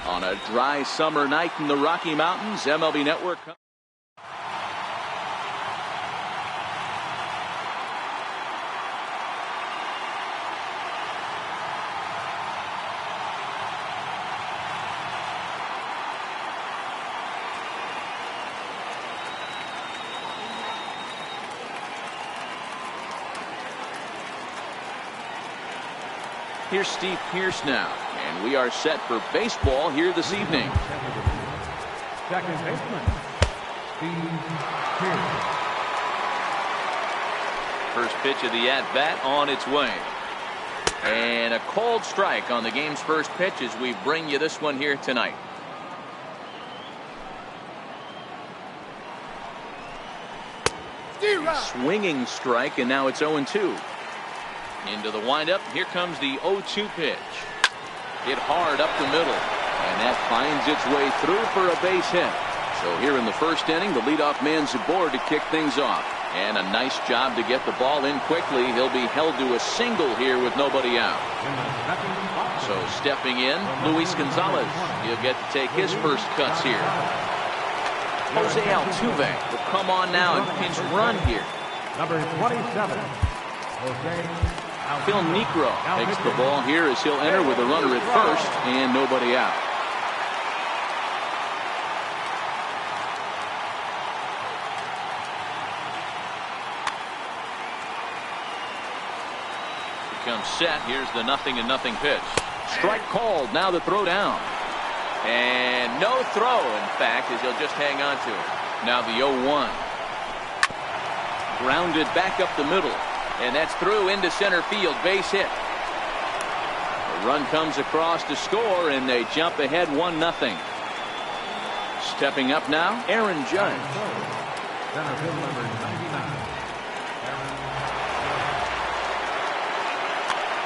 On a dry summer night in the Rocky Mountains, MLB Network. Here's Steve Pearce now, and we are set for baseball here this evening. Second baseman, Steve Pearce. First pitch of the at-bat on its way. And a cold strike on the game's first pitch as we bring you this one here tonight. Swinging strike, and now it's 0-2. Into the windup. Here comes the 0-2 pitch. Hit hard up the middle, and that finds its way through for a base hit. So here in the first inning, the leadoff man's aboard to kick things off, and a nice job to get the ball in quickly. He'll be held to a single here with nobody out. So stepping in, Luis Gonzalez. He'll get to take his first cuts here. Jose Altuve will come on now and pinch run here. Number 27, Jose. Phil Niekro takes the ball here as he'll enter with a runner at first and nobody out. Becomes set. Here's the 0-0 pitch. Strike called. Now the throw down. And no throw, in fact, as he'll just hang on to it. Now the 0-1. Grounded back up the middle. And that's through into center field. Base hit. The run comes across to score, and they jump ahead 1-0. Stepping up now, Aaron Judge. Center field number 99.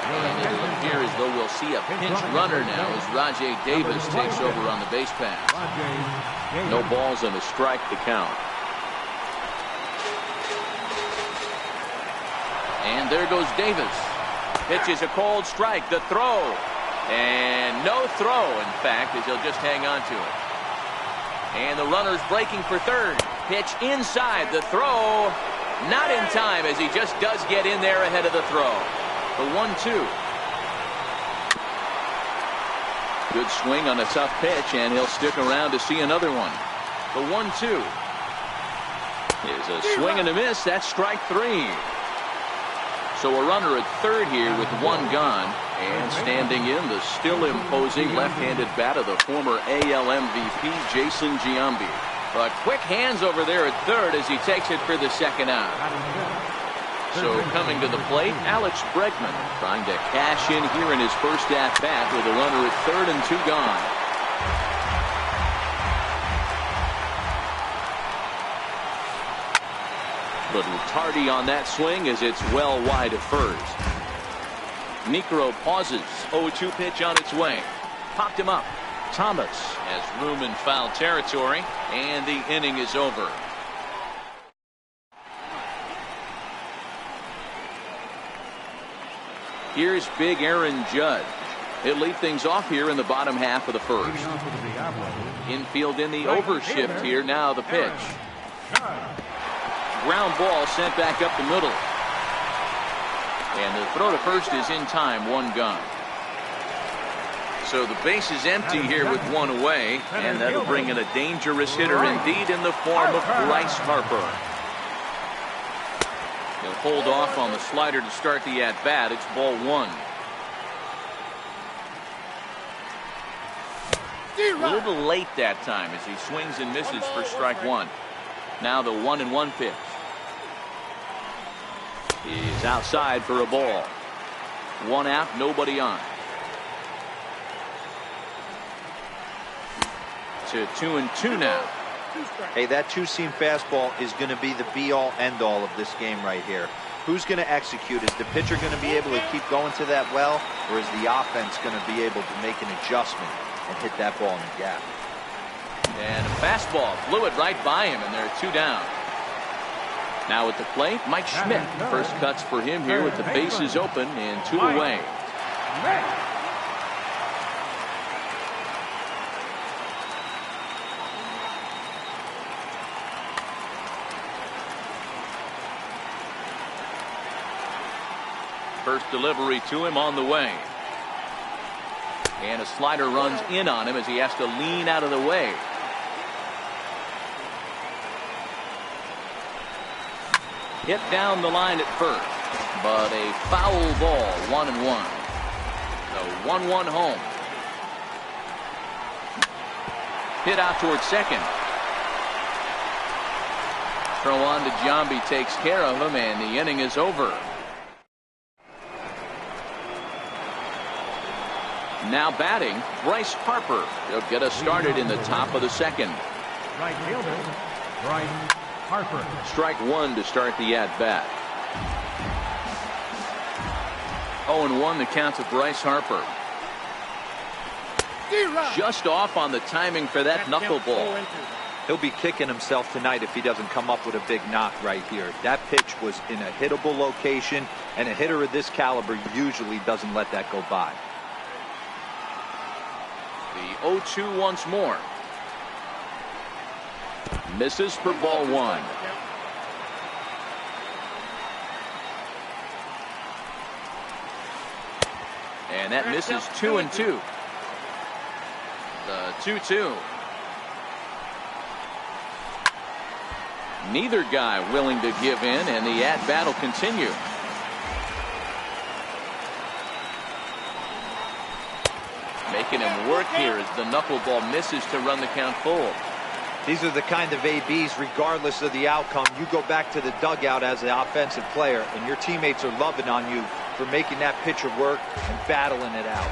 And it'll appear as though we'll see a pinch runner now as Rajay Davis takes over on the base pass. No balls and a strike to count. And there goes Davis. Pitches a cold strike. The throw. And no throw, in fact, as he'll just hang on to it. And the runner's breaking for third. Pitch inside. The throw. Not in time, as he just does get in there ahead of the throw. The 1-2. Good swing on a tough pitch, and he'll stick around to see another one. The 1-2 is a swing and a miss. That's strike 3. So a runner at third here with one gone, and standing in the still imposing left-handed bat of the former AL MVP Jason Giambi. But quick hands over there at third as he takes it for the second out. So coming to the plate, Alex Bregman trying to cash in here in his first at-bat with a runner at third and 2 gone. But tardy on that swing as it's well wide of first. Niekro pauses. 0-2 pitch on its way. Popped him up. Thomas has room in foul territory, and the inning is over. Here's big Aaron Judge. He'll lead things off here in the bottom half of the first. Infield in the overshift here. Now the pitch. Ground ball sent back up the middle. And the throw to first is in time. 1 gone. So the base is empty here with 1 away. And that'll bring in a dangerous hitter indeed in the form of Bryce Harper. He'll hold off on the slider to start the at-bat. It's ball 1. A little late that time as he swings and misses for strike 1. Now the 1-1 pitch. He's outside for a ball. 1 out, nobody on. To 2-2 now. Hey, that two-seam fastball is going to be the be-all, end-all of this game right here. Who's going to execute? Is the pitcher going to be able to keep going to that well, or is the offense going to be able to make an adjustment and hit that ball in the gap? And a fastball flew it right by him, and there are 2 down. Now at the plate, Mike Schmidt. First cuts for him here with the bases open and 2 away. First delivery to him on the way. And a slider runs in on him as he has to lean out of the way. Hit down the line at first, but a foul ball, 1-1. The 1-1 home. Hit out towards second. Throw on to Giambi takes care of him, and the inning is over. Now batting, Bryce Harper. He'll get us started in the top of the second. Right fielder, Bryce Harper. Strike one to start the at-bat. 0-1 the count to Bryce Harper. Just off on the timing for that knuckleball. He'll be kicking himself tonight if he doesn't come up with a big knock right here. That pitch was in a hittable location, and a hitter of this caliber usually doesn't let that go by. The 0-2 once more. Misses for ball one. And that misses 2-2. The 2-2. Neither guy willing to give in, and the at-bat will continue. Making him work here as the knuckleball misses to run the count full. These are the kind of ABs, regardless of the outcome. You go back to the dugout as an offensive player, and your teammates are loving on you for making that pitcher work and battling it out.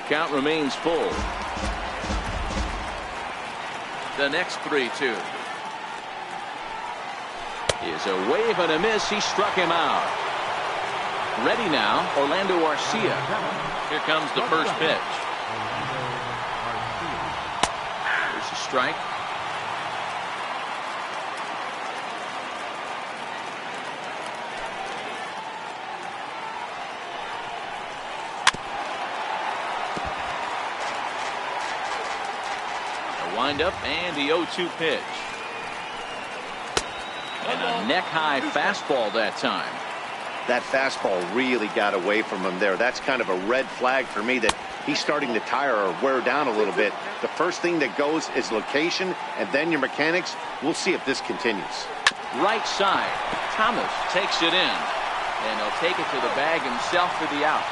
Count remains full. The next 3-2 is a wave and a miss. He struck him out. Ready now, Orlando Arcia. Here comes the first pitch. There's a strike. A windup and the 0-2 pitch. And a neck-high fastball that time. That fastball really got away from him there. That's kind of a red flag for me that he's starting to tire or wear down a little bit. The first thing that goes is location, and then your mechanics. We'll see if this continues. Right side. Thomas takes it in, and he'll take it to the bag himself for the out.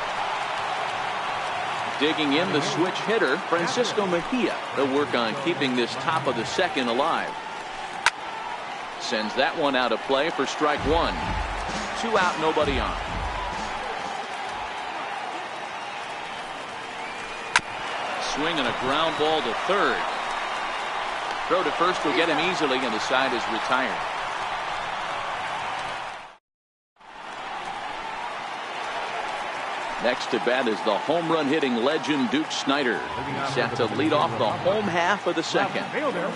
Digging in the switch hitter, Francisco Mejia. They'll work on keeping this top of the second alive. Sends that one out of play for strike one. 2 out, nobody on. Swing and a ground ball to third. Throw to first will get him easily, and the side is retired. Next to bat is the home run hitting legend Duke Snider. He's set to lead off the home half of the second. Snider.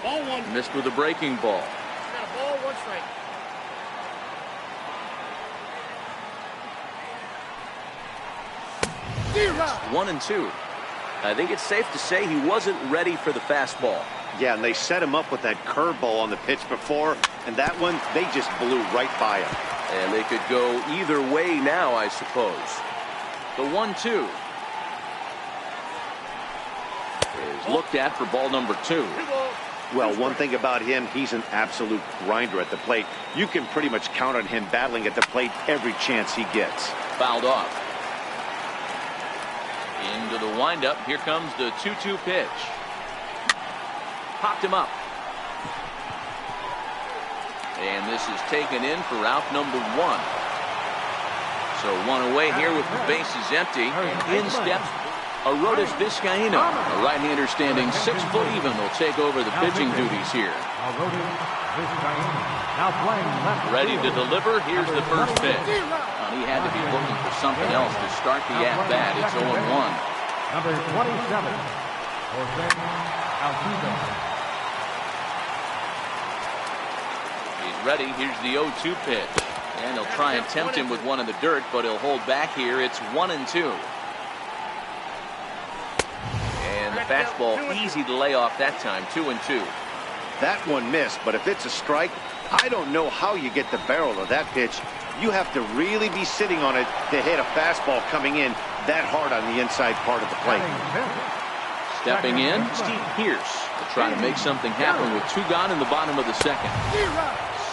Ball one. Missed with a breaking ball. Got a ball, 1 strike. It's 1-2. I think it's safe to say he wasn't ready for the fastball. Yeah, and they set him up with that curveball on the pitch before, and that one, they just blew right by him. And they could go either way now, I suppose. The 1-2 is looked at for ball number 2. Well, one thing about him, he's an absolute grinder at the plate. You can pretty much count on him battling at the plate every chance he gets. Fouled off. Into the windup. Here comes the 2-2 pitch. Popped him up. And this is taken in for out number 1. So one away here with the bases empty. In steps Arodys Vizcaíno, a right-hander standing 6 foot even, will take over the pitching duties here. Ready to deliver. Here's the first pitch. He had to be looking for something else to start the at-bat. It's 0-1. Number 27, Jose Altuve. He's ready. Here's the 0-2 pitch. And they'll try and tempt him with one in the dirt, but he'll hold back here. It's 1-2. And the fastball easy to lay off that time. 2-2. That one missed, but if it's a strike, I don't know how you get the barrel of that pitch. You have to really be sitting on it to hit a fastball coming in that hard on the inside part of the plate. Stepping in, Steve Pierce to try to make something happen with 2 gone in the bottom of the second.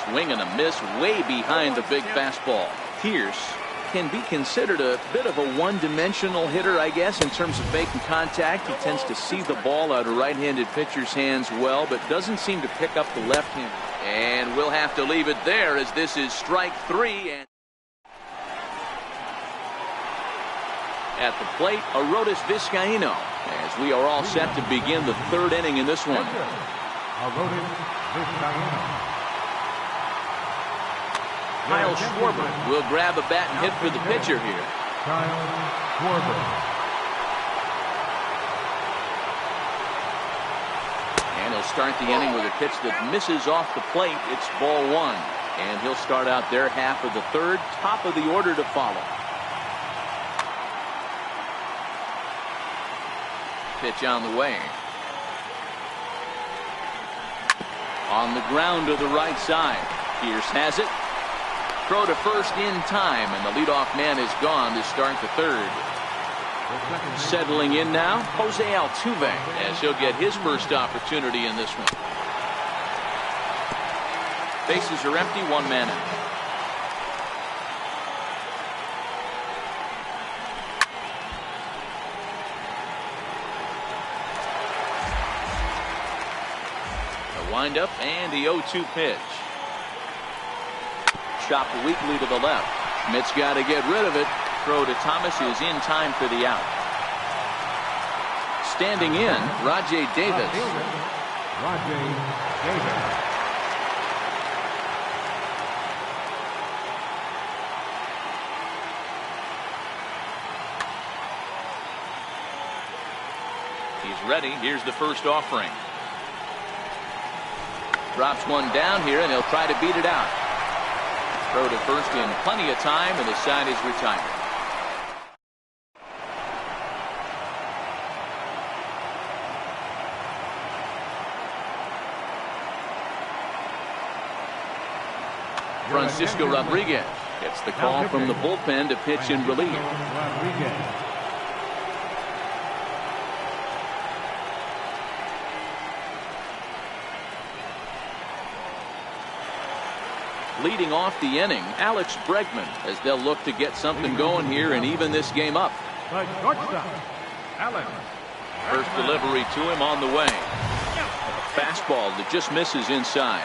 Swing and a miss way behind the big fastball. Pierce can be considered a bit of a one-dimensional hitter, I guess, in terms of making contact. He tends to see the ball out of right-handed pitcher's hands well, but doesn't seem to pick up the left hand. And we'll have to leave it there as this is strike 3. And at the plate, Arodys Vizcaíno, as we are all set to begin the 3rd inning in this one. Kyle Schwarber will grab a bat and hit for the pitcher here. Kyle Schwarber. And he'll start the inning with a pitch that misses off the plate. It's ball 1. And he'll start out their half of the 3rd. Top of the order to follow. Pitch on the way. On the ground to the right side. Pierce has it. Throw to first in time, and the leadoff man is gone to start the 3rd. Settling in now, Jose Altuve, as he'll get his first opportunity in this one. Bases are empty, 1 man out. The windup and the 0-2 pitch. Chopped weakly to the left. Schmidt's got to get rid of it. Throw to Thomas is in time for the out. Standing in, Rajai Davis. Rajai Davis. He's ready. Here's the first offering. Drops one down here, and he'll try to beat it out. Throw to first in plenty of time, and the side is retired. Francisco Rodriguez gets the call from the bullpen to pitch in relief. Leading off the inning, Alex Bregman, as they'll look to get something going here and even this game up. First delivery to him on the way. A fastball that just misses inside.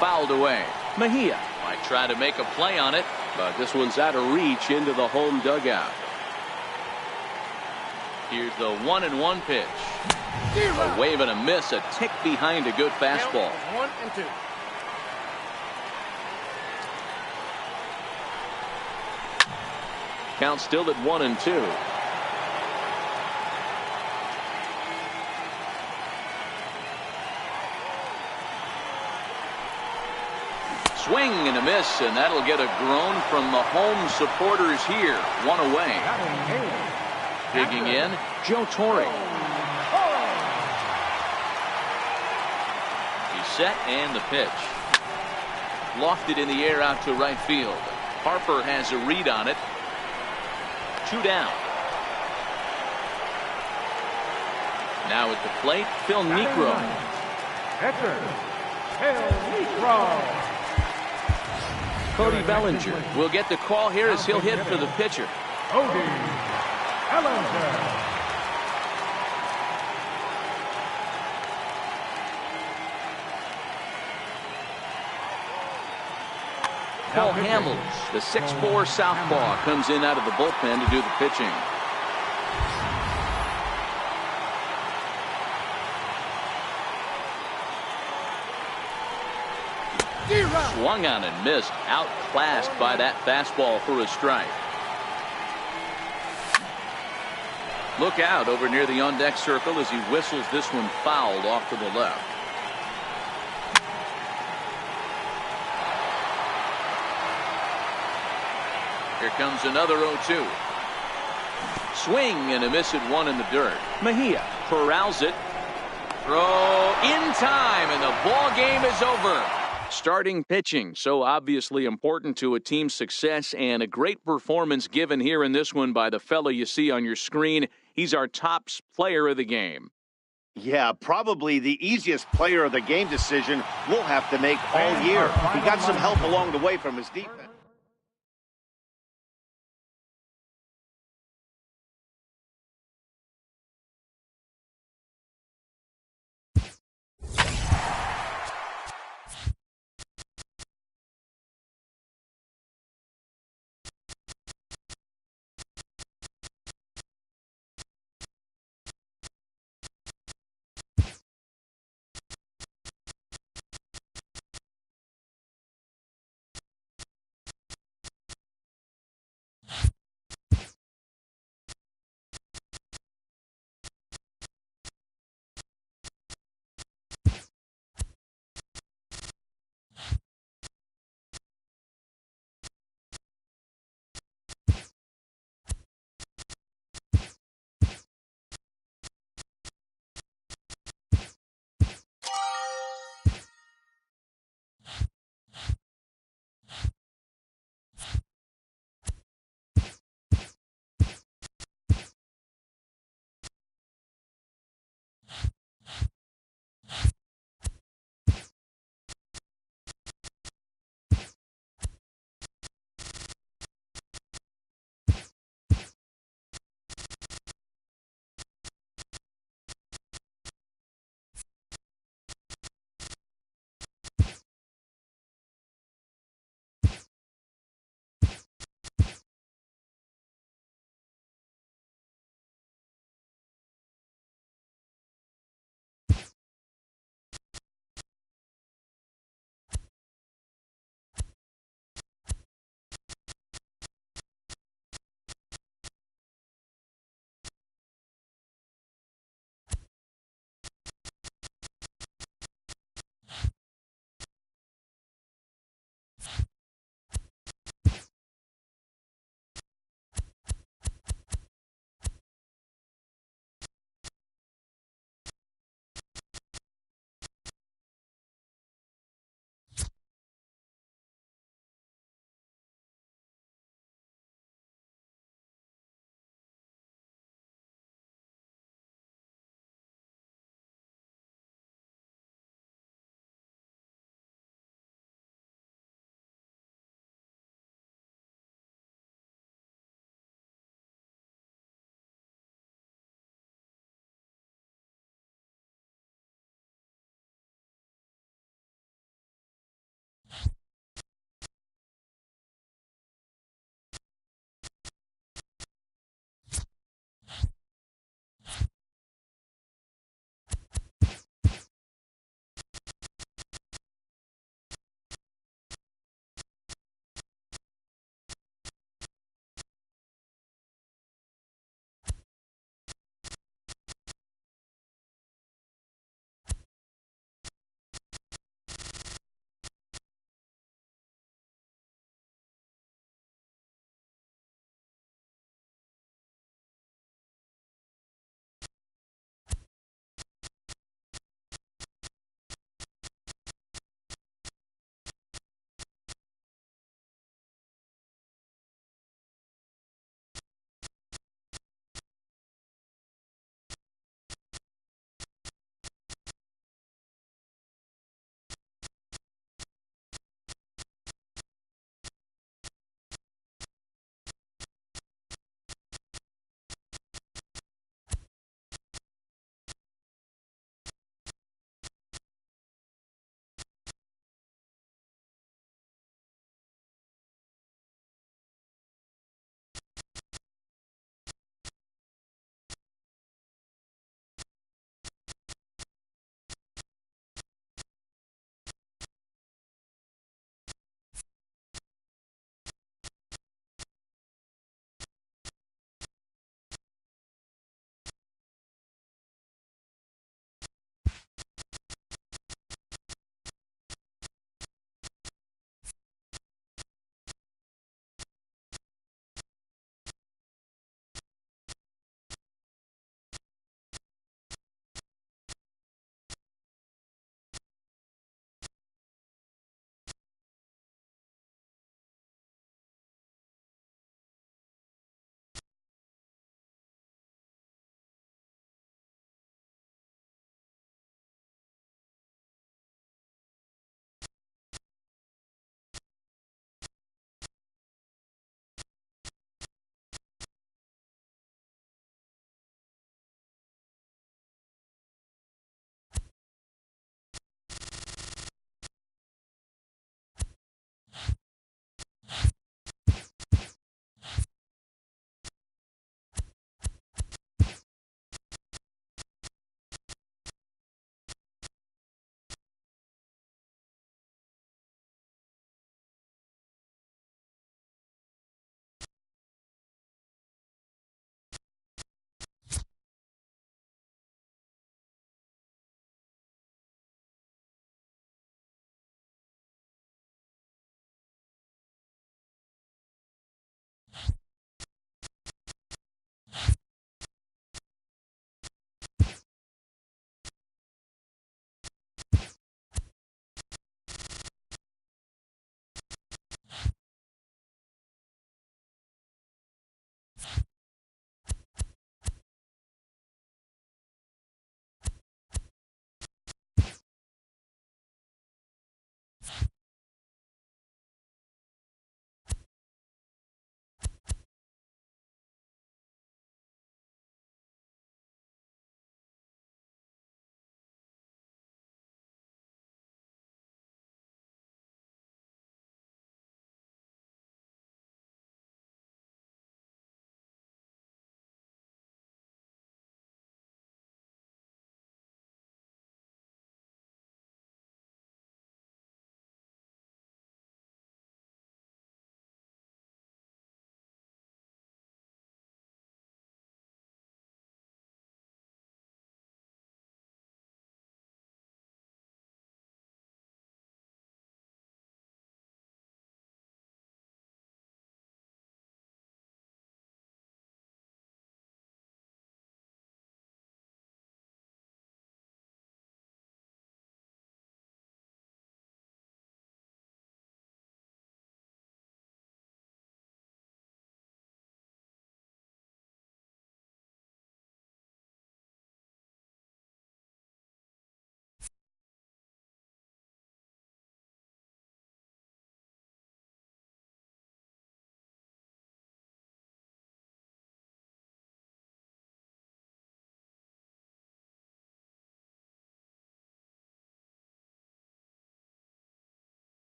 Fouled away. Mejia might try to make a play on it, but this one's out of reach into the home dugout. Here's the 1-1 pitch. A wave and a miss, a tick behind a good fastball. 1-2. Count still at 1-2. Swing and a miss, and that'll get a groan from the home supporters here. 1 away. Digging in, Joe Torre. He's set and the pitch. Lofted in the air out to right field. Harper has a read on it. 2 down. Now at the plate, Phil Niekro. Cody Bellinger will get the call here as he'll hit for the pitcher. Cody Bellinger. Paul Hamels, the 6'4" southpaw, comes in out of the bullpen to do the pitching. Swung on and missed, outclassed by that fastball for a strike. Look out over near the on-deck circle as he whistles this one fouled off to the left. Here comes another 0-2. Swing and a miss at one in the dirt. Mejia corrals it. Throw in time, and the ball game is over. Starting pitching, so obviously important to a team's success, and a great performance given here in this one by the fella you see on your screen. He's our top player of the game. Yeah, probably the easiest player of the game decision we'll have to make all year. He got some help along the way from his defense.